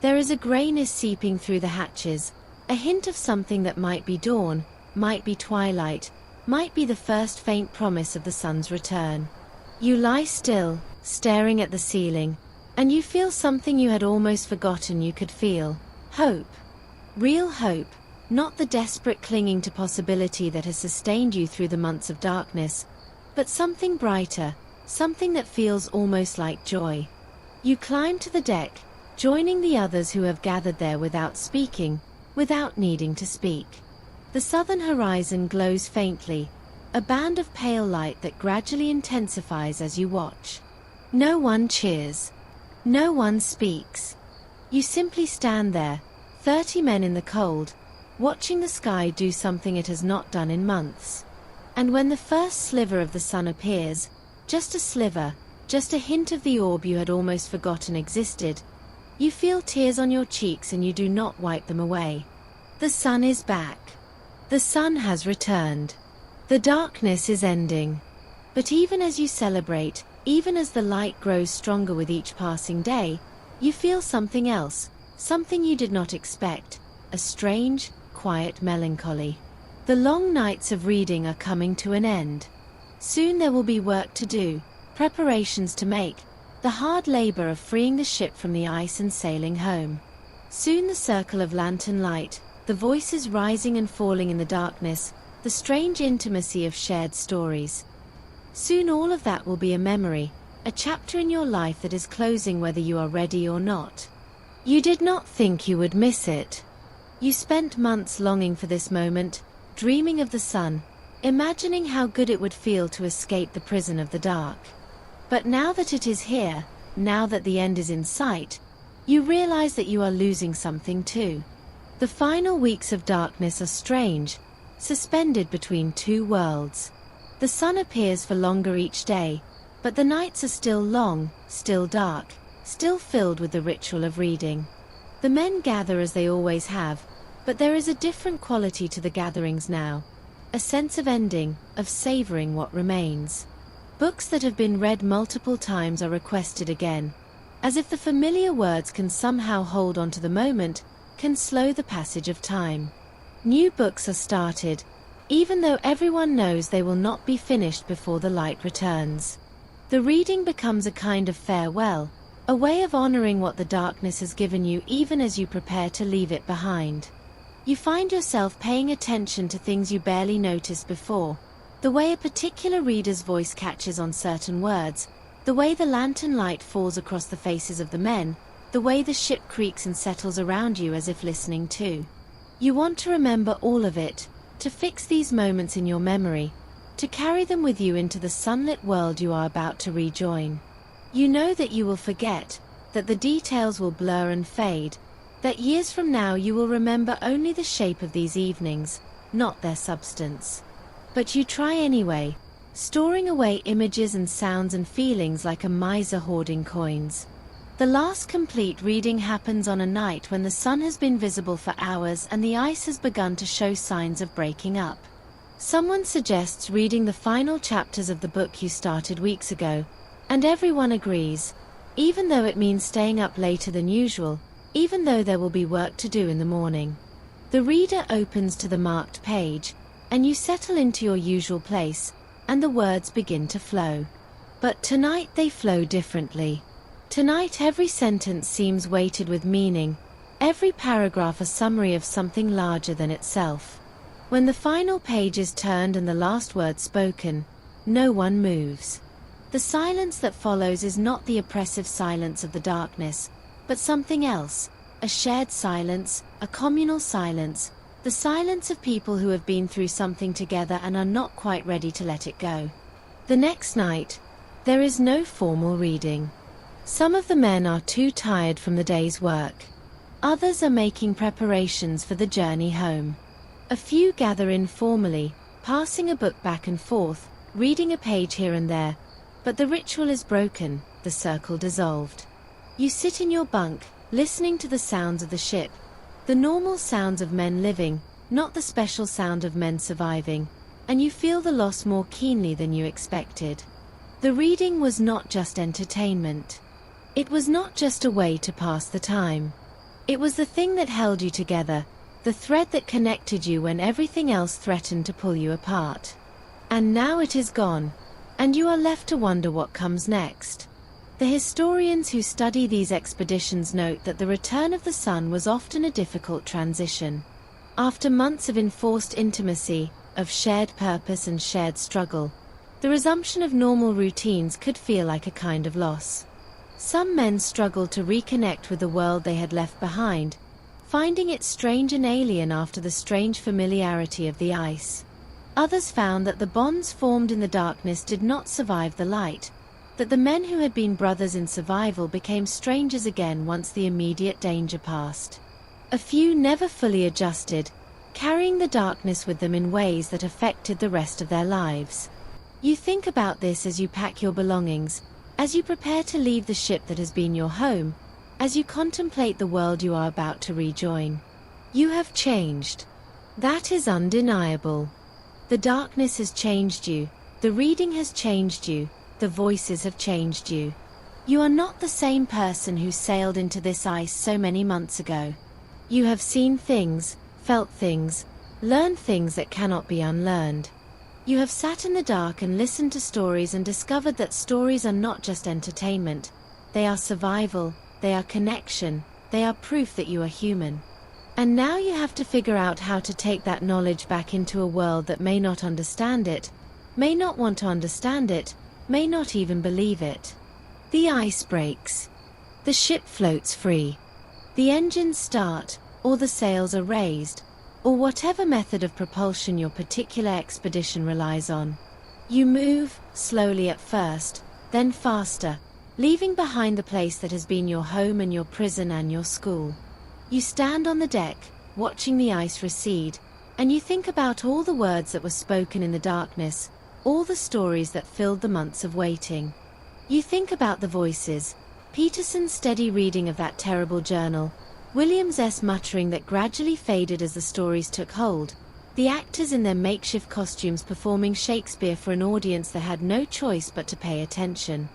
There is a grayness seeping through the hatches, a hint of something that might be dawn, might be twilight, might be the first faint promise of the sun's return. You lie still, staring at the ceiling, and you feel something you had almost forgotten you could feel. Hope. Real hope, not the desperate clinging to possibility that has sustained you through the months of darkness, but something brighter, something that feels almost like joy. You climb to the deck, joining the others who have gathered there without speaking, without needing to speak. The southern horizon glows faintly, a band of pale light that gradually intensifies as you watch. No one cheers. No one speaks. You simply stand there, 30 men in the cold, watching the sky do something it has not done in months. And when the first sliver of the sun appears, just a sliver, just a hint of the orb you had almost forgotten existed, you feel tears on your cheeks and you do not wipe them away. The sun is back. The sun has returned. The darkness is ending. But even as you celebrate, even as the light grows stronger with each passing day, you feel something else, something you did not expect, a strange, quiet melancholy. The long nights of reading are coming to an end. Soon there will be work to do, preparations to make, the hard labor of freeing the ship from the ice and sailing home. Soon the circle of lantern light, the voices rising and falling in the darkness, the strange intimacy of shared stories. Soon all of that will be a memory, a chapter in your life that is closing whether you are ready or not. You did not think you would miss it. You spent months longing for this moment, dreaming of the sun, imagining how good it would feel to escape the prison of the dark. But now that it is here, now that the end is in sight, you realize that you are losing something too. The final weeks of darkness are strange, suspended between two worlds. The sun appears for longer each day, but the nights are still long, still dark, still filled with the ritual of reading. The men gather as they always have, but there is a different quality to the gatherings now. A sense of ending, of savoring what remains. Books that have been read multiple times are requested again, as if the familiar words can somehow hold on to the moment, can slow the passage of time. New books are started, even though everyone knows they will not be finished before the light returns. The reading becomes a kind of farewell, a way of honoring what the darkness has given you even as you prepare to leave it behind. You find yourself paying attention to things you barely noticed before, the way a particular reader's voice catches on certain words, the way the lantern light falls across the faces of the men, the way the ship creaks and settles around you as if listening too. You want to remember all of it, to fix these moments in your memory, to carry them with you into the sunlit world you are about to rejoin. You know that you will forget, that the details will blur and fade, that years from now you will remember only the shape of these evenings, not their substance. But you try anyway, storing away images and sounds and feelings like a miser hoarding coins. The last complete reading happens on a night when the sun has been visible for hours and the ice has begun to show signs of breaking up. Someone suggests reading the final chapters of the book you started weeks ago, and everyone agrees, even though it means staying up later than usual, even though there will be work to do in the morning. The reader opens to the marked page, and you settle into your usual place, and the words begin to flow. But tonight they flow differently. Tonight every sentence seems weighted with meaning, every paragraph a summary of something larger than itself. When the final page is turned and the last word spoken, no one moves. The silence that follows is not the oppressive silence of the darkness, but something else, a shared silence, a communal silence, the silence of people who have been through something together and are not quite ready to let it go. The next night, there is no formal reading. Some of the men are too tired from the day's work. Others are making preparations for the journey home. A few gather informally, passing a book back and forth, reading a page here and there, but the ritual is broken, the circle dissolved. You sit in your bunk, listening to the sounds of the ship, the normal sounds of men living, not the special sound of men surviving, and you feel the loss more keenly than you expected. The reading was not just entertainment. It was not just a way to pass the time. It was the thing that held you together, the thread that connected you when everything else threatened to pull you apart. And now it is gone, and you are left to wonder what comes next. The historians who study these expeditions note that the return of the sun was often a difficult transition. After months of enforced intimacy, of shared purpose and shared struggle, the resumption of normal routines could feel like a kind of loss. Some men struggled to reconnect with the world they had left behind, finding it strange and alien after the strange familiarity of the ice. Others found that the bonds formed in the darkness did not survive the light, that the men who had been brothers in survival became strangers again once the immediate danger passed. A few never fully adjusted, carrying the darkness with them in ways that affected the rest of their lives. You think about this as you pack your belongings, as you prepare to leave the ship that has been your home, as you contemplate the world you are about to rejoin. You have changed. That is undeniable. The darkness has changed you, the reading has changed you, the voices have changed you. You are not the same person who sailed into this ice so many months ago. You have seen things, felt things, learned things that cannot be unlearned. You have sat in the dark and listened to stories and discovered that stories are not just entertainment, they are survival, they are connection, they are proof that you are human. And now you have to figure out how to take that knowledge back into a world that may not understand it, may not want to understand it, may not even believe it. The ice breaks. The ship floats free. The engines start, or the sails are raised, or whatever method of propulsion your particular expedition relies on. You move, slowly at first, then faster, leaving behind the place that has been your home and your prison and your school. You stand on the deck, watching the ice recede, and you think about all the words that were spoken in the darkness, all the stories that filled the months of waiting. You think about the voices, Peterson's steady reading of that terrible journal, William's muttering that gradually faded as the stories took hold, the actors in their makeshift costumes performing Shakespeare for an audience that had no choice but to pay attention.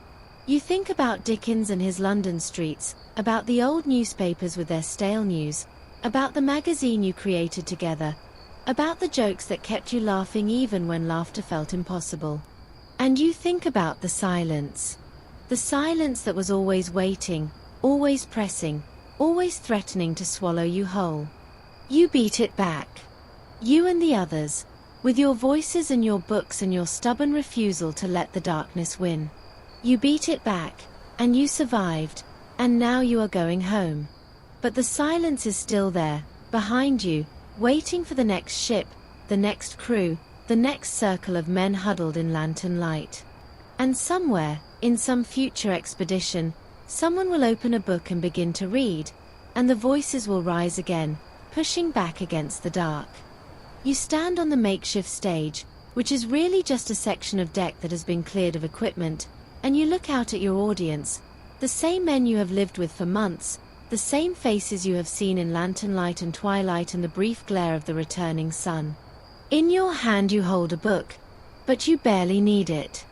You think about Dickens and his London streets, about the old newspapers with their stale news, about the magazine you created together, about the jokes that kept you laughing even when laughter felt impossible. And you think about the silence that was always waiting, always pressing, always threatening to swallow you whole. You beat it back. You and the others, with your voices and your books and your stubborn refusal to let the darkness win. You beat it back, and you survived, and now you are going home. But the silence is still there, behind you, waiting for the next ship, the next crew, the next circle of men huddled in lantern light. And somewhere, in some future expedition, someone will open a book and begin to read, and the voices will rise again, pushing back against the dark. You stand on the makeshift stage, which is really just a section of deck that has been cleared of equipment, and you look out at your audience, the same men you have lived with for months, the same faces you have seen in lantern light and twilight and the brief glare of the returning sun. In your hand you hold a book, but you barely need it.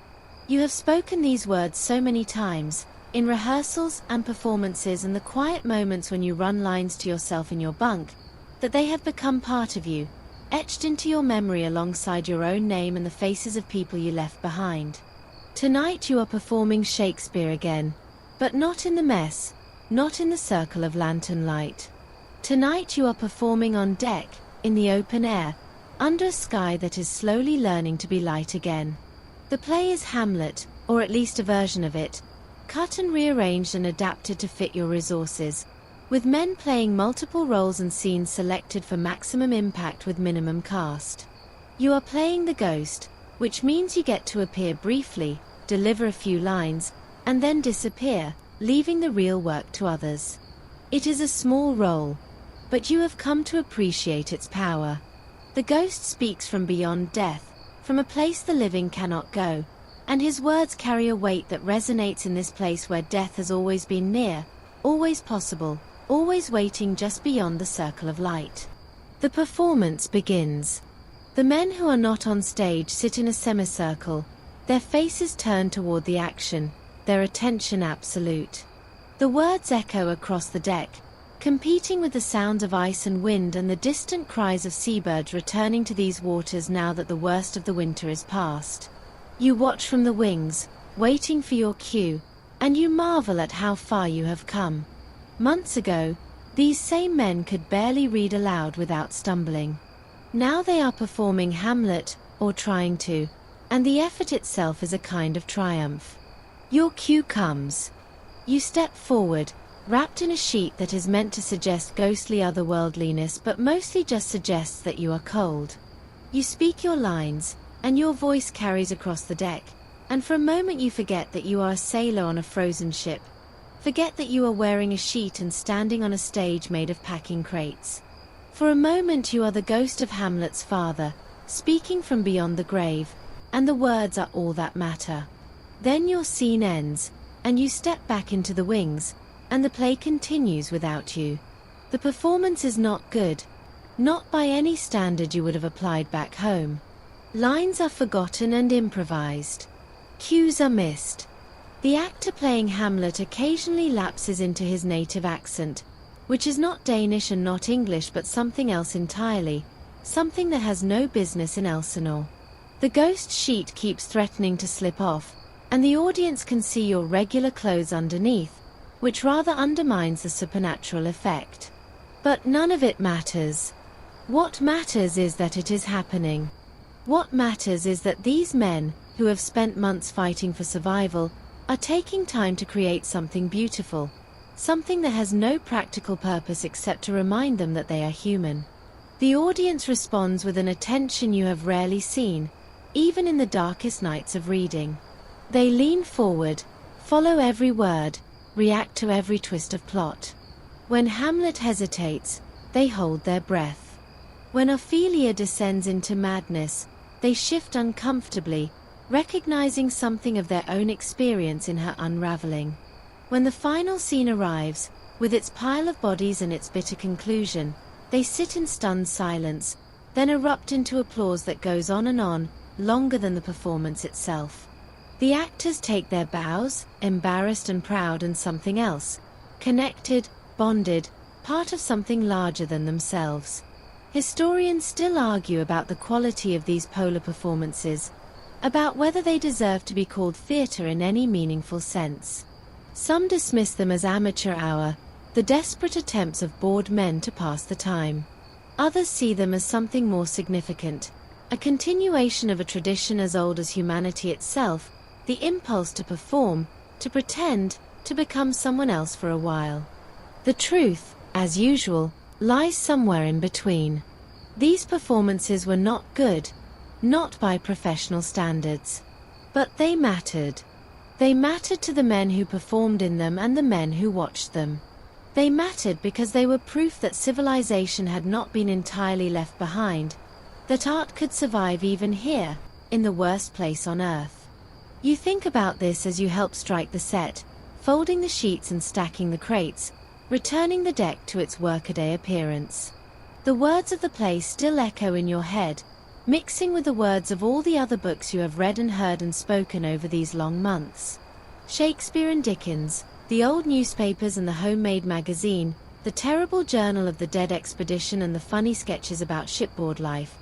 You have spoken these words so many times, in rehearsals and performances and the quiet moments when you run lines to yourself in your bunk, that they have become part of you, etched into your memory alongside your own name and the faces of people you left behind. Tonight you are performing Shakespeare again, but not in the mess, not in the circle of lantern light. Tonight you are performing on deck, in the open air, under a sky that is slowly learning to be light again. The play is Hamlet, or at least a version of it, cut and rearranged and adapted to fit your resources, with men playing multiple roles and scenes selected for maximum impact with minimum cast. You are playing the ghost, which means you get to appear briefly, deliver a few lines, and then disappear, leaving the real work to others. It is a small role, but you have come to appreciate its power. The ghost speaks from beyond death, from a place the living cannot go, and his words carry a weight that resonates in this place where death has always been near, always possible, always waiting just beyond the circle of light. The performance begins. The men who are not on stage sit in a semicircle, their faces turned toward the action, their attention absolute. The words echo across the deck, competing with the sounds of ice and wind and the distant cries of seabirds returning to these waters now that the worst of the winter is past. You watch from the wings, waiting for your cue, and you marvel at how far you have come. Months ago, these same men could barely read aloud without stumbling. Now they are performing Hamlet, or trying to, and the effort itself is a kind of triumph. Your cue comes. You step forward, wrapped in a sheet that is meant to suggest ghostly otherworldliness but mostly just suggests that you are cold. You speak your lines, and your voice carries across the deck, and for a moment you forget that you are a sailor on a frozen ship. Forget that you are wearing a sheet and standing on a stage made of packing crates. For a moment you are the ghost of Hamlet's father, speaking from beyond the grave, and the words are all that matter. Then your scene ends, and you step back into the wings, and the play continues without you. The performance is not good, not by any standard you would have applied back home. Lines are forgotten and improvised. Cues are missed. The actor playing Hamlet occasionally lapses into his native accent, which is not Danish and not English but something else entirely, something that has no business in Elsinore. The ghost sheet keeps threatening to slip off, and the audience can see your regular clothes underneath, which rather undermines the supernatural effect. But none of it matters. What matters is that it is happening. What matters is that these men, who have spent months fighting for survival, are taking time to create something beautiful, something that has no practical purpose except to remind them that they are human. The audience responds with an attention you have rarely seen, even in the darkest nights of reading. They lean forward, follow every word, react to every twist of plot. When Hamlet hesitates, they hold their breath. When Ophelia descends into madness, they shift uncomfortably, recognizing something of their own experience in her unraveling. When the final scene arrives, with its pile of bodies and its bitter conclusion, they sit in stunned silence, then erupt into applause that goes on, longer than the performance itself. The actors take their bows, embarrassed and proud, and something else, connected, bonded, part of something larger than themselves. Historians still argue about the quality of these polar performances, about whether they deserve to be called theatre in any meaningful sense. Some dismiss them as amateur hour, the desperate attempts of bored men to pass the time. Others see them as something more significant, a continuation of a tradition as old as humanity itself, the impulse to perform, to pretend, to become someone else for a while. The truth, as usual, lies somewhere in between. These performances were not good, not by professional standards. But they mattered. They mattered to the men who performed in them and the men who watched them. They mattered because they were proof that civilization had not been entirely left behind, that art could survive even here, in the worst place on earth. You think about this as you help strike the set, folding the sheets and stacking the crates, returning the deck to its workaday appearance. The words of the play still echo in your head, mixing with the words of all the other books you have read and heard and spoken over these long months. Shakespeare and Dickens, the old newspapers and the homemade magazine, the terrible journal of the dead expedition and the funny sketches about shipboard life.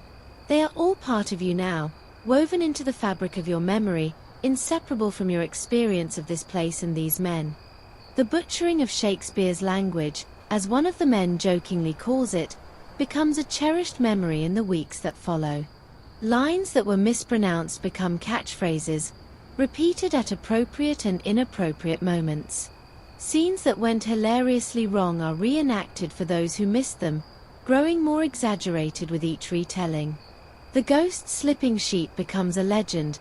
They are all part of you now, woven into the fabric of your memory, inseparable from your experience of this place and these men. The butchering of Shakespeare's language, as one of the men jokingly calls it, becomes a cherished memory in the weeks that follow. Lines that were mispronounced become catchphrases, repeated at appropriate and inappropriate moments. Scenes that went hilariously wrong are reenacted for those who missed them, growing more exaggerated with each retelling. The ghost slipping sheet becomes a legend,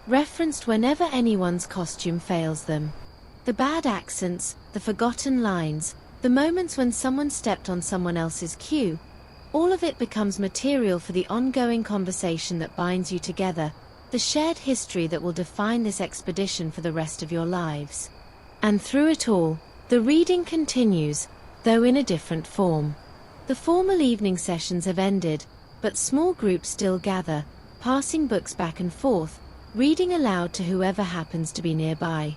referenced whenever anyone's costume fails them. The bad accents, the forgotten lines, the moments when someone stepped on someone else's cue, all of it becomes material for the ongoing conversation that binds you together, the shared history that will define this expedition for the rest of your lives. And through it all, the reading continues, though in a different form. The formal evening sessions have ended, but small groups still gather, passing books back and forth, reading aloud to whoever happens to be nearby.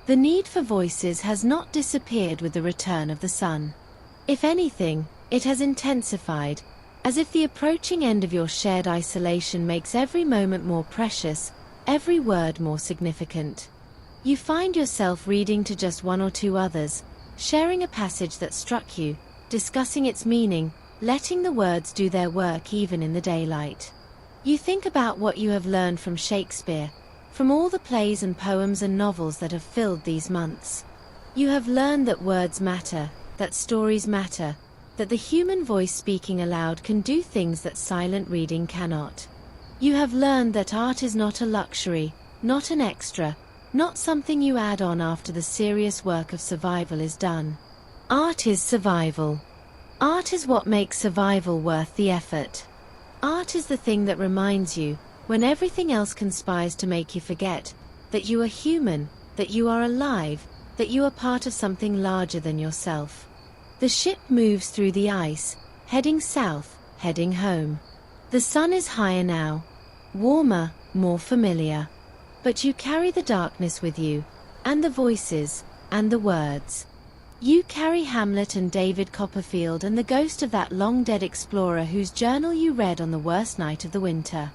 The need for voices has not disappeared with the return of the sun. If anything, it has intensified, as if the approaching end of your shared isolation makes every moment more precious, every word more significant. You find yourself reading to just one or two others, sharing a passage that struck you, discussing its meaning, letting the words do their work even in the daylight. You think about what you have learned from Shakespeare, from all the plays and poems and novels that have filled these months. You have learned that words matter, that stories matter, that the human voice speaking aloud can do things that silent reading cannot. You have learned that art is not a luxury, not an extra, not something you add on after the serious work of survival is done. Art is survival. Art is what makes survival worth the effort. Art is the thing that reminds you, when everything else conspires to make you forget, that you are human, that you are alive, that you are part of something larger than yourself. The ship moves through the ice, heading south, heading home. The sun is higher now, warmer, more familiar. But you carry the darkness with you, and the voices, and the words. You carry Hamlet and David Copperfield and the ghost of that long-dead explorer whose journal you read on the worst night of the winter.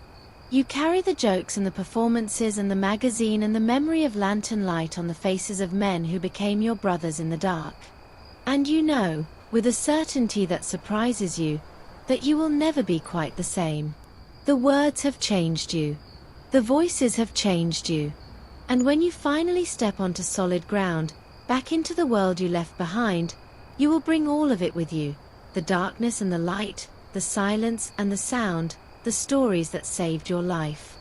You carry the jokes and the performances and the magazine and the memory of lantern light on the faces of men who became your brothers in the dark. And you know, with a certainty that surprises you, that you will never be quite the same. The words have changed you. The voices have changed you. And when you finally step onto solid ground, back into the world you left behind, you will bring all of it with you. The darkness and the light, the silence and the sound, the stories that saved your life.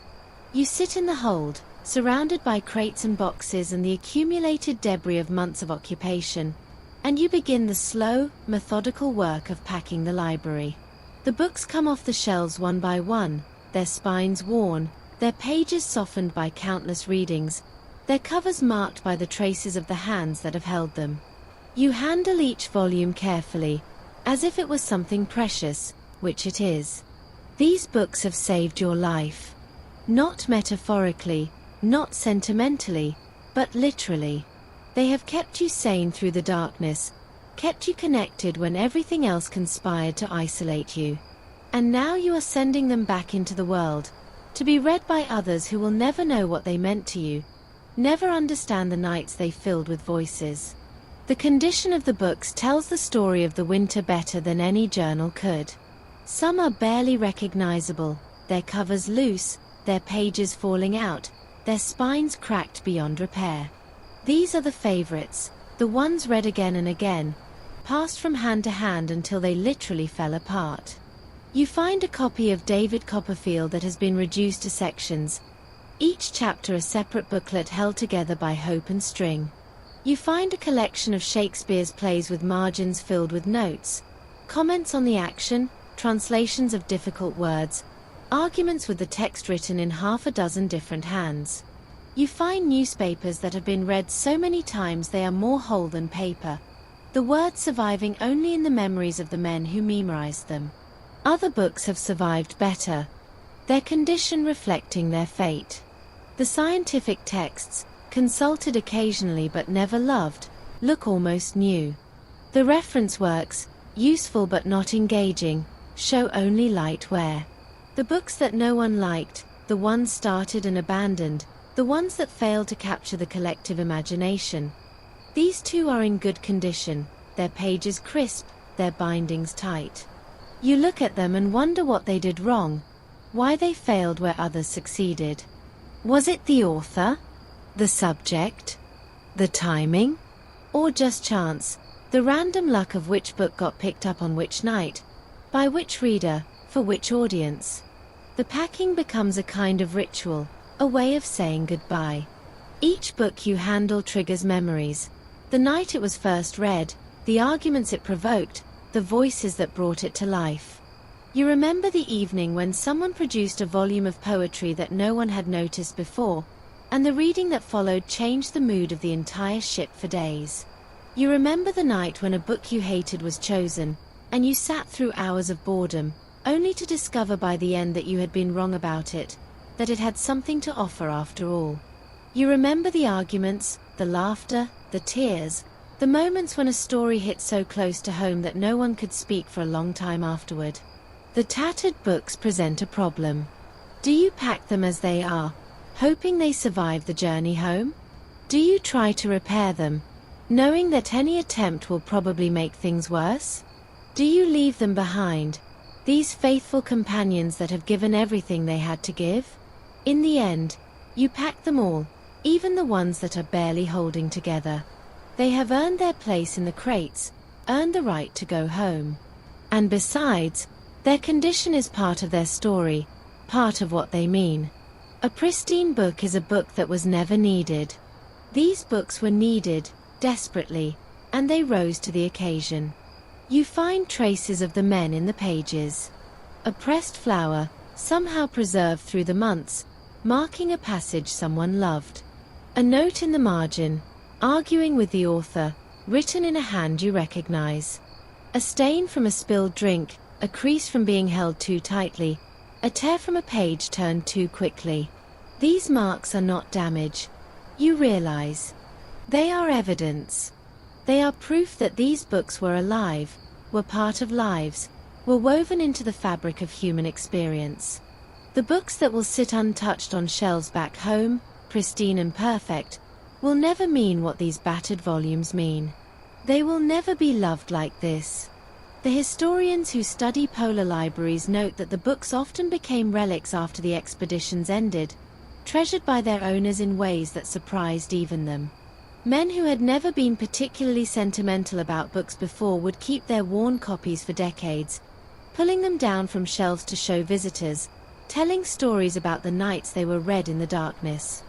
You sit in the hold, surrounded by crates and boxes and the accumulated debris of months of occupation, and you begin the slow, methodical work of packing the library. The books come off the shelves one by one, their spines worn, their pages softened by countless readings, their covers marked by the traces of the hands that have held them. You handle each volume carefully, as if it was something precious, which it is. These books have saved your life. Not metaphorically, not sentimentally, but literally. They have kept you sane through the darkness, kept you connected when everything else conspired to isolate you. And now you are sending them back into the world, to be read by others who will never know what they meant to you, never understand the nights they filled with voices. The condition of the books tells the story of the winter better than any journal could. Some are barely recognizable, their covers loose, their pages falling out, their spines cracked beyond repair. These are the favorites, the ones read again and again, passed from hand to hand until they literally fell apart. You find a copy of David Copperfield that has been reduced to sections, each chapter a separate booklet held together by hope and string. You find a collection of Shakespeare's plays with margins filled with notes, comments on the action, translations of difficult words, arguments with the text written in half a dozen different hands. You find newspapers that have been read so many times they are more whole than paper, the words surviving only in the memories of the men who memorized them. Other books have survived better, their condition reflecting their fate. The scientific texts, consulted occasionally but never loved, look almost new. The reference works, useful but not engaging, show only light wear. The books that no one liked, the ones started and abandoned, the ones that failed to capture the collective imagination. These too are in good condition, their pages crisp, their bindings tight. You look at them and wonder what they did wrong, why they failed where others succeeded. Was it the author? The subject? The timing? Or just chance, the random luck of which book got picked up on which night, by which reader, for which audience? The packing becomes a kind of ritual, a way of saying goodbye. Each book you handle triggers memories. The night it was first read, the arguments it provoked, the voices that brought it to life. You remember the evening when someone produced a volume of poetry that no one had noticed before, and the reading that followed changed the mood of the entire ship for days. You remember the night when a book you hated was chosen, and you sat through hours of boredom, only to discover by the end that you had been wrong about it, that it had something to offer after all. You remember the arguments, the laughter, the tears, the moments when a story hit so close to home that no one could speak for a long time afterward. The tattered books present a problem. Do you pack them as they are, hoping they survive the journey home? Do you try to repair them, knowing that any attempt will probably make things worse? Do you leave them behind, these faithful companions that have given everything they had to give? In the end, you pack them all, even the ones that are barely holding together. They have earned their place in the crates, earned the right to go home. And besides, their condition is part of their story, part of what they mean. A pristine book is a book that was never needed. These books were needed, desperately, and they rose to the occasion. You find traces of the men in the pages. A pressed flower, somehow preserved through the months, marking a passage someone loved. A note in the margin, arguing with the author, written in a hand you recognize. A stain from a spilled drink, a crease from being held too tightly, a tear from a page turned too quickly. These marks are not damage. You realize. They are evidence. They are proof that these books were alive, were part of lives, were woven into the fabric of human experience. The books that will sit untouched on shelves back home, pristine and perfect, will never mean what these battered volumes mean. They will never be loved like this. The historians who study polar libraries note that the books often became relics after the expeditions ended, treasured by their owners in ways that surprised even them. Men who had never been particularly sentimental about books before would keep their worn copies for decades, pulling them down from shelves to show visitors, telling stories about the nights they were read in the darkness.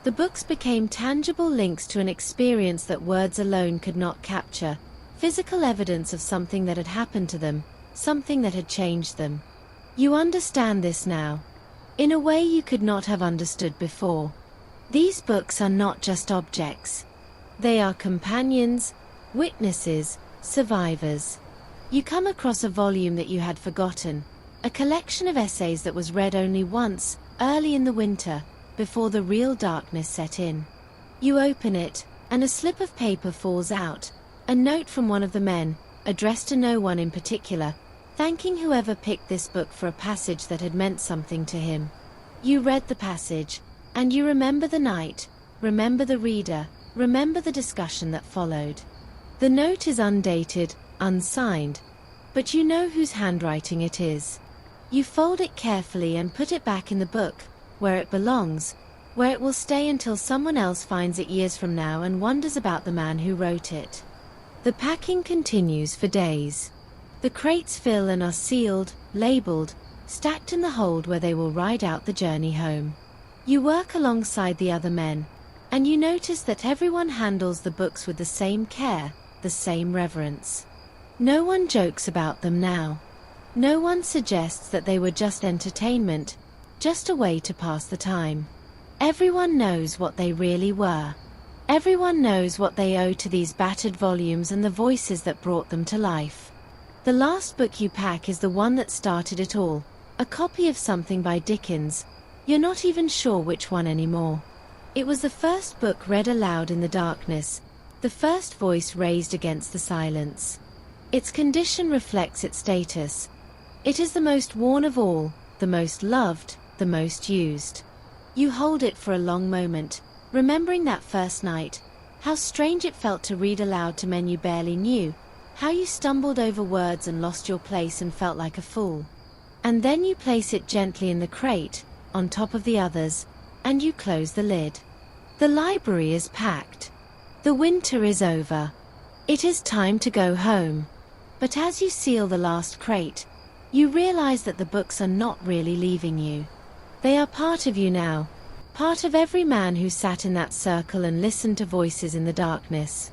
The books became tangible links to an experience that words alone could not capture, physical evidence of something that had happened to them, something that had changed them. You understand this now, in a way you could not have understood before. These books are not just objects. They are companions, witnesses, survivors. You come across a volume that you had forgotten, a collection of essays that was read only once, early in the winter, before the real darkness set in. You open it, and a slip of paper falls out, a note from one of the men, addressed to no one in particular, thanking whoever picked this book for a passage that had meant something to him. You read the passage, and you remember the night, remember the reader, remember the discussion that followed. The note is undated, unsigned, but you know whose handwriting it is. You fold it carefully and put it back in the book, where it belongs, where it will stay until someone else finds it years from now and wonders about the man who wrote it. The packing continues for days. The crates fill and are sealed, labeled, stacked in the hold where they will ride out the journey home. You work alongside the other men, and you notice that everyone handles the books with the same care, the same reverence. No one jokes about them now. No one suggests that they were just entertainment, just a way to pass the time. Everyone knows what they really were. Everyone knows what they owe to these battered volumes and the voices that brought them to life. The last book you pack is the one that started it all, a copy of something by Dickens. You're not even sure which one anymore. It was the first book read aloud in the darkness, the first voice raised against the silence. Its condition reflects its status. It is the most worn of all, the most loved, the most used. You hold it for a long moment, remembering that first night, how strange it felt to read aloud to men you barely knew, how you stumbled over words and lost your place and felt like a fool. And then you place it gently in the crate, on top of the others, and you close the lid. The library is packed. The winter is over. It is time to go home. But as you seal the last crate, you realize that the books are not really leaving you. They are part of you now, part of every man who sat in that circle and listened to voices in the darkness.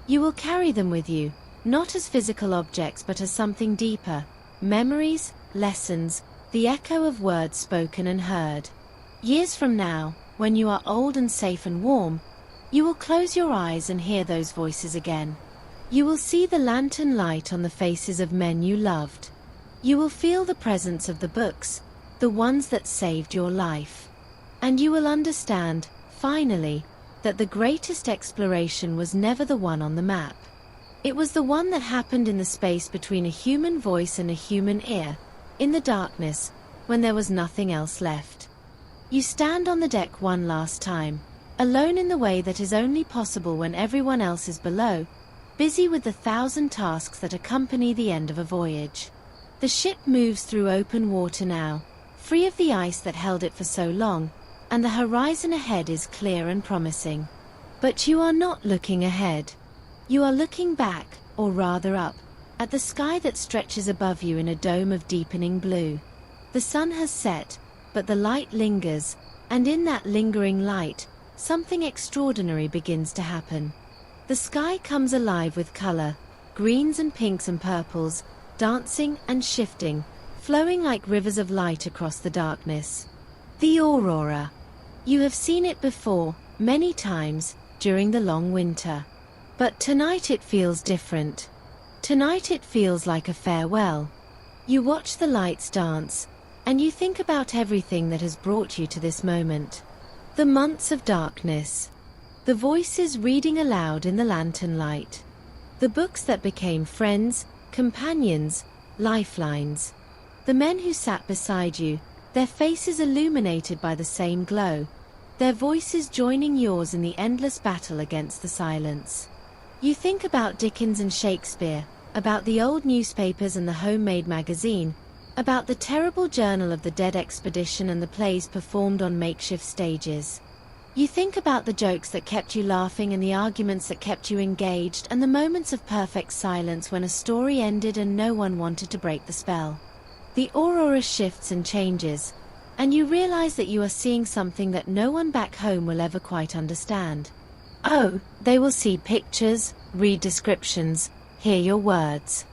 You will carry them with you, not as physical objects but as something deeper, memories, lessons, the echo of words spoken and heard. Years from now, when you are old and safe and warm, you will close your eyes and hear those voices again. You will see the lantern light on the faces of men you loved. You will feel the presence of the books, the ones that saved your life. And you will understand, finally, that the greatest exploration was never the one on the map. It was the one that happened in the space between a human voice and a human ear, in the darkness, when there was nothing else left. You stand on the deck one last time, alone in the way that is only possible when everyone else is below, busy with the 1,000 tasks that accompany the end of a voyage. The ship moves through open water now, free of the ice that held it for so long, and the horizon ahead is clear and promising. But you are not looking ahead. You are looking back, or rather up, at the sky that stretches above you in a dome of deepening blue. The sun has set, but the light lingers, and in that lingering light, something extraordinary begins to happen. The sky comes alive with color, greens and pinks and purples, dancing and shifting, flowing like rivers of light across the darkness. The aurora. You have seen it before, many times, during the long winter. But tonight it feels different. Tonight it feels like a farewell. You watch the lights dance, and you think about everything that has brought you to this moment. The months of darkness. The voices reading aloud in the lantern light. The books that became friends, companions, lifelines. The men who sat beside you, their faces illuminated by the same glow, their voices joining yours in the endless battle against the silence. You think about Dickens and Shakespeare, about the old newspapers and the homemade magazine, About the terrible journal of the dead expedition and the plays performed on makeshift stages. You think about the jokes that kept you laughing and the arguments that kept you engaged and the moments of perfect silence when a story ended and no one wanted to break the spell. The aurora shifts and changes, and you realize that you are seeing something that no one back home will ever quite understand. Oh, they will see pictures, read descriptions, hear your words.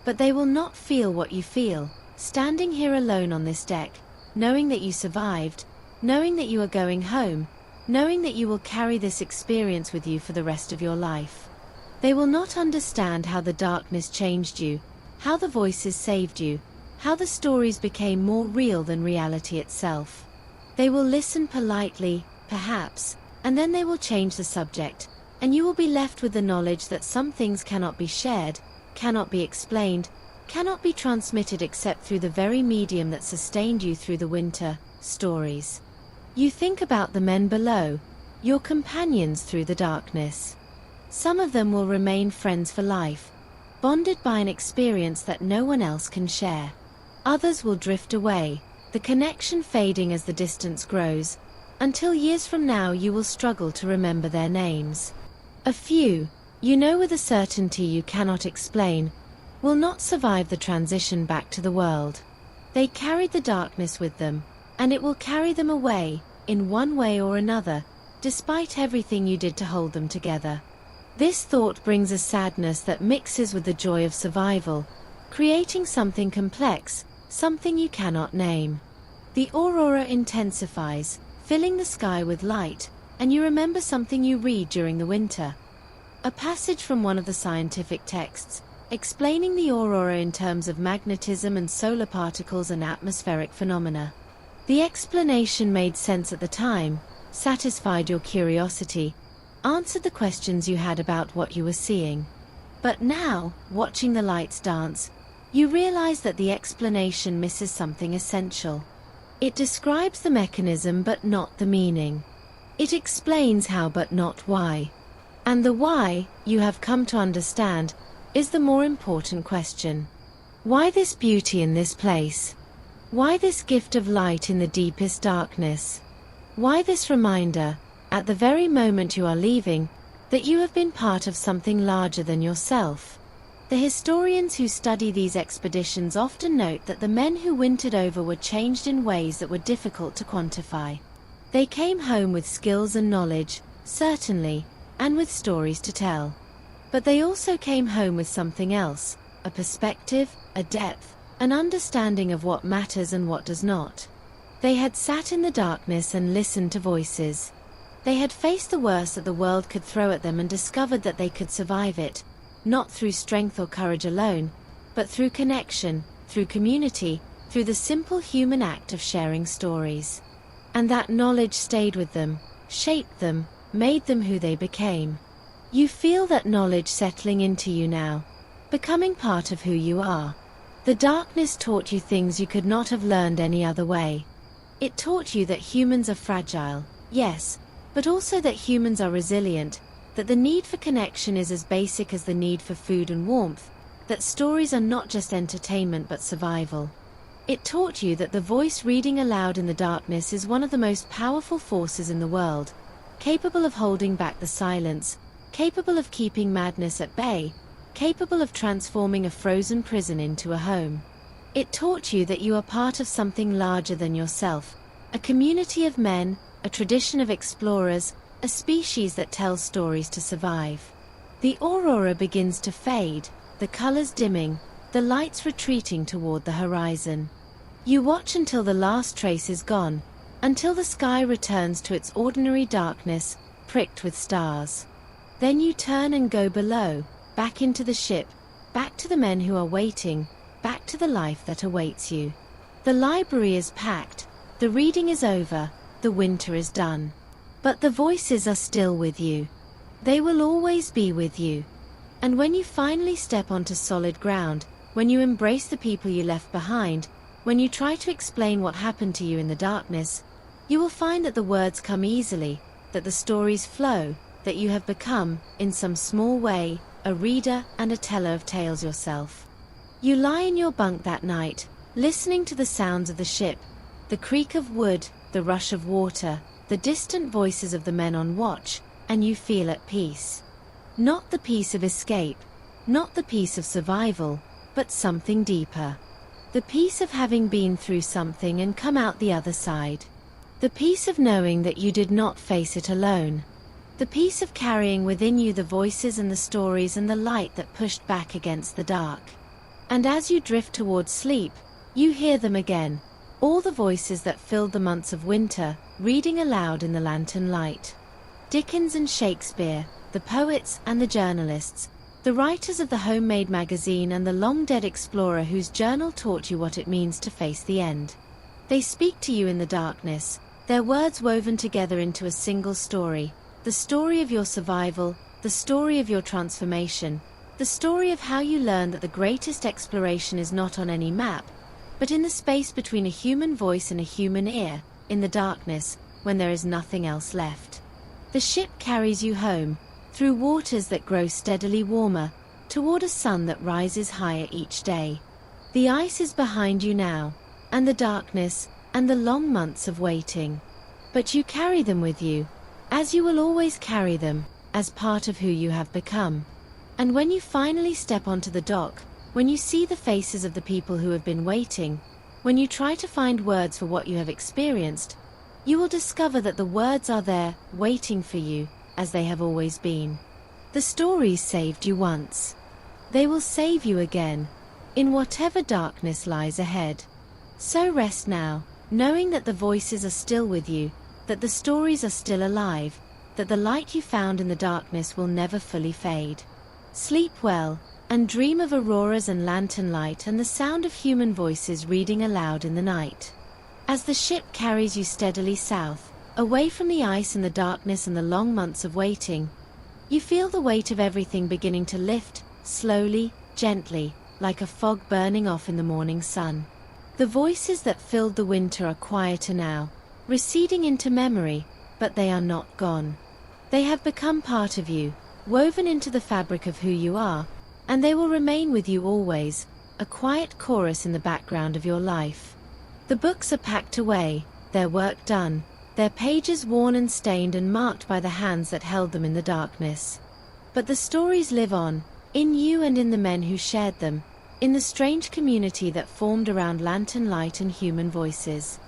But they will not feel what you feel, standing here alone on this deck, knowing that you survived, knowing that you are going home, knowing that you will carry this experience with you for the rest of your life. They will not understand how the darkness changed you, how the voices saved you, how the stories became more real than reality itself. They will listen politely, perhaps, and then they will change the subject, and you will be left with the knowledge that some things cannot be shared, cannot be explained, cannot be transmitted except through the very medium that sustained you through the winter, stories. You think about the men below, your companions through the darkness. Some of them will remain friends for life, bonded by an experience that no one else can share. Others will drift away, the connection fading as the distance grows, until years from now you will struggle to remember their names. A few, you know with a certainty you cannot explain, will not survive the transition back to the world. They carried the darkness with them, and it will carry them away, in one way or another, despite everything you did to hold them together. This thought brings a sadness that mixes with the joy of survival, creating something complex, something you cannot name. The aurora intensifies, filling the sky with light, and you remember something you read during the winter. A passage from one of the scientific texts, explaining the aurora in terms of magnetism and solar particles and atmospheric phenomena. The explanation made sense at the time, satisfied your curiosity, answered the questions you had about what you were seeing. But now, watching the lights dance, you realize that the explanation misses something essential. It describes the mechanism but not the meaning. It explains how but not why. And the why, you have come to understand, is the more important question. Why this beauty in this place? Why this gift of light in the deepest darkness? Why this reminder, at the very moment you are leaving, that you have been part of something larger than yourself? The historians who study these expeditions often note that the men who wintered over were changed in ways that were difficult to quantify. They came home with skills and knowledge, certainly, and with stories to tell. But they also came home with something else, a perspective, a depth, an understanding of what matters and what does not. They had sat in the darkness and listened to voices. They had faced the worst that the world could throw at them and discovered that they could survive it, not through strength or courage alone, but through connection, through community, through the simple human act of sharing stories. And that knowledge stayed with them, shaped them, made them who they became. You feel that knowledge settling into you now, becoming part of who you are. The darkness taught you things you could not have learned any other way. It taught you that humans are fragile, yes, but also that humans are resilient, that the need for connection is as basic as the need for food and warmth, that stories are not just entertainment but survival. It taught you that the voice reading aloud in the darkness is one of the most powerful forces in the world, capable of holding back the silence, capable of keeping madness at bay, capable of transforming a frozen prison into a home. It taught you that you are part of something larger than yourself, a community of men, a tradition of explorers, a species that tells stories to survive. The aurora begins to fade, the colors dimming, the lights retreating toward the horizon. You watch until the last trace is gone, until the sky returns to its ordinary darkness, pricked with stars. Then you turn and go below, back into the ship, back to the men who are waiting, back to the life that awaits you. The library is packed, the reading is over, the winter is done. But the voices are still with you. They will always be with you. And when you finally step onto solid ground, when you embrace the people you left behind, when you try to explain what happened to you in the darkness, you will find that the words come easily, that the stories flow, that you have become, in some small way, a reader and a teller of tales yourself. You lie in your bunk that night, listening to the sounds of the ship, the creak of wood, the rush of water, the distant voices of the men on watch, and you feel at peace. Not the peace of escape, not the peace of survival, but something deeper. The peace of having been through something and come out the other side. The peace of knowing that you did not face it alone. The peace of carrying within you the voices and the stories and the light that pushed back against the dark. And as you drift towards sleep, you hear them again, all the voices that filled the months of winter, reading aloud in the lantern light. Dickens and Shakespeare, the poets and the journalists, the writers of the homemade magazine and the long-dead explorer whose journal taught you what it means to face the end. They speak to you in the darkness, their words woven together into a single story, the story of your survival, the story of your transformation, the story of how you learn that the greatest exploration is not on any map, but in the space between a human voice and a human ear, in the darkness, when there is nothing else left. The ship carries you home, through waters that grow steadily warmer, toward a sun that rises higher each day. The ice is behind you now, and the darkness, and the long months of waiting. But you carry them with you, as you will always carry them, as part of who you have become. And when you finally step onto the dock, when you see the faces of the people who have been waiting, when you try to find words for what you have experienced, you will discover that the words are there, waiting for you, as they have always been. The stories saved you once. They will save you again, in whatever darkness lies ahead. So rest now, knowing that the voices are still with you, that the stories are still alive, that the light you found in the darkness will never fully fade. Sleep well, and dream of auroras and lantern light and the sound of human voices reading aloud in the night. As the ship carries you steadily south, away from the ice and the darkness and the long months of waiting, you feel the weight of everything beginning to lift, slowly, gently, like a fog burning off in the morning sun. The voices that filled the winter are quieter now, receding into memory, but they are not gone. They have become part of you, woven into the fabric of who you are, and they will remain with you always, a quiet chorus in the background of your life. The books are packed away, their work done, their pages worn and stained and marked by the hands that held them in the darkness. But the stories live on, in you and in the men who shared them, in the strange community that formed around lantern light and human voices.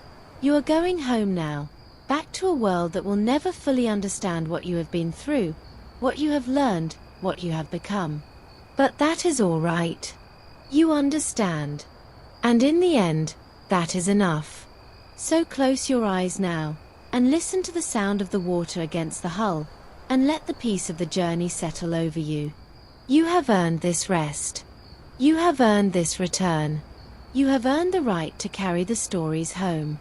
You are going home now, back to a world that will never fully understand what you have been through, what you have learned, what you have become. But that is all right. You understand. And in the end, that is enough. So close your eyes now, and listen to the sound of the water against the hull, and let the peace of the journey settle over you. You have earned this rest. You have earned this return. You have earned the right to carry the stories home.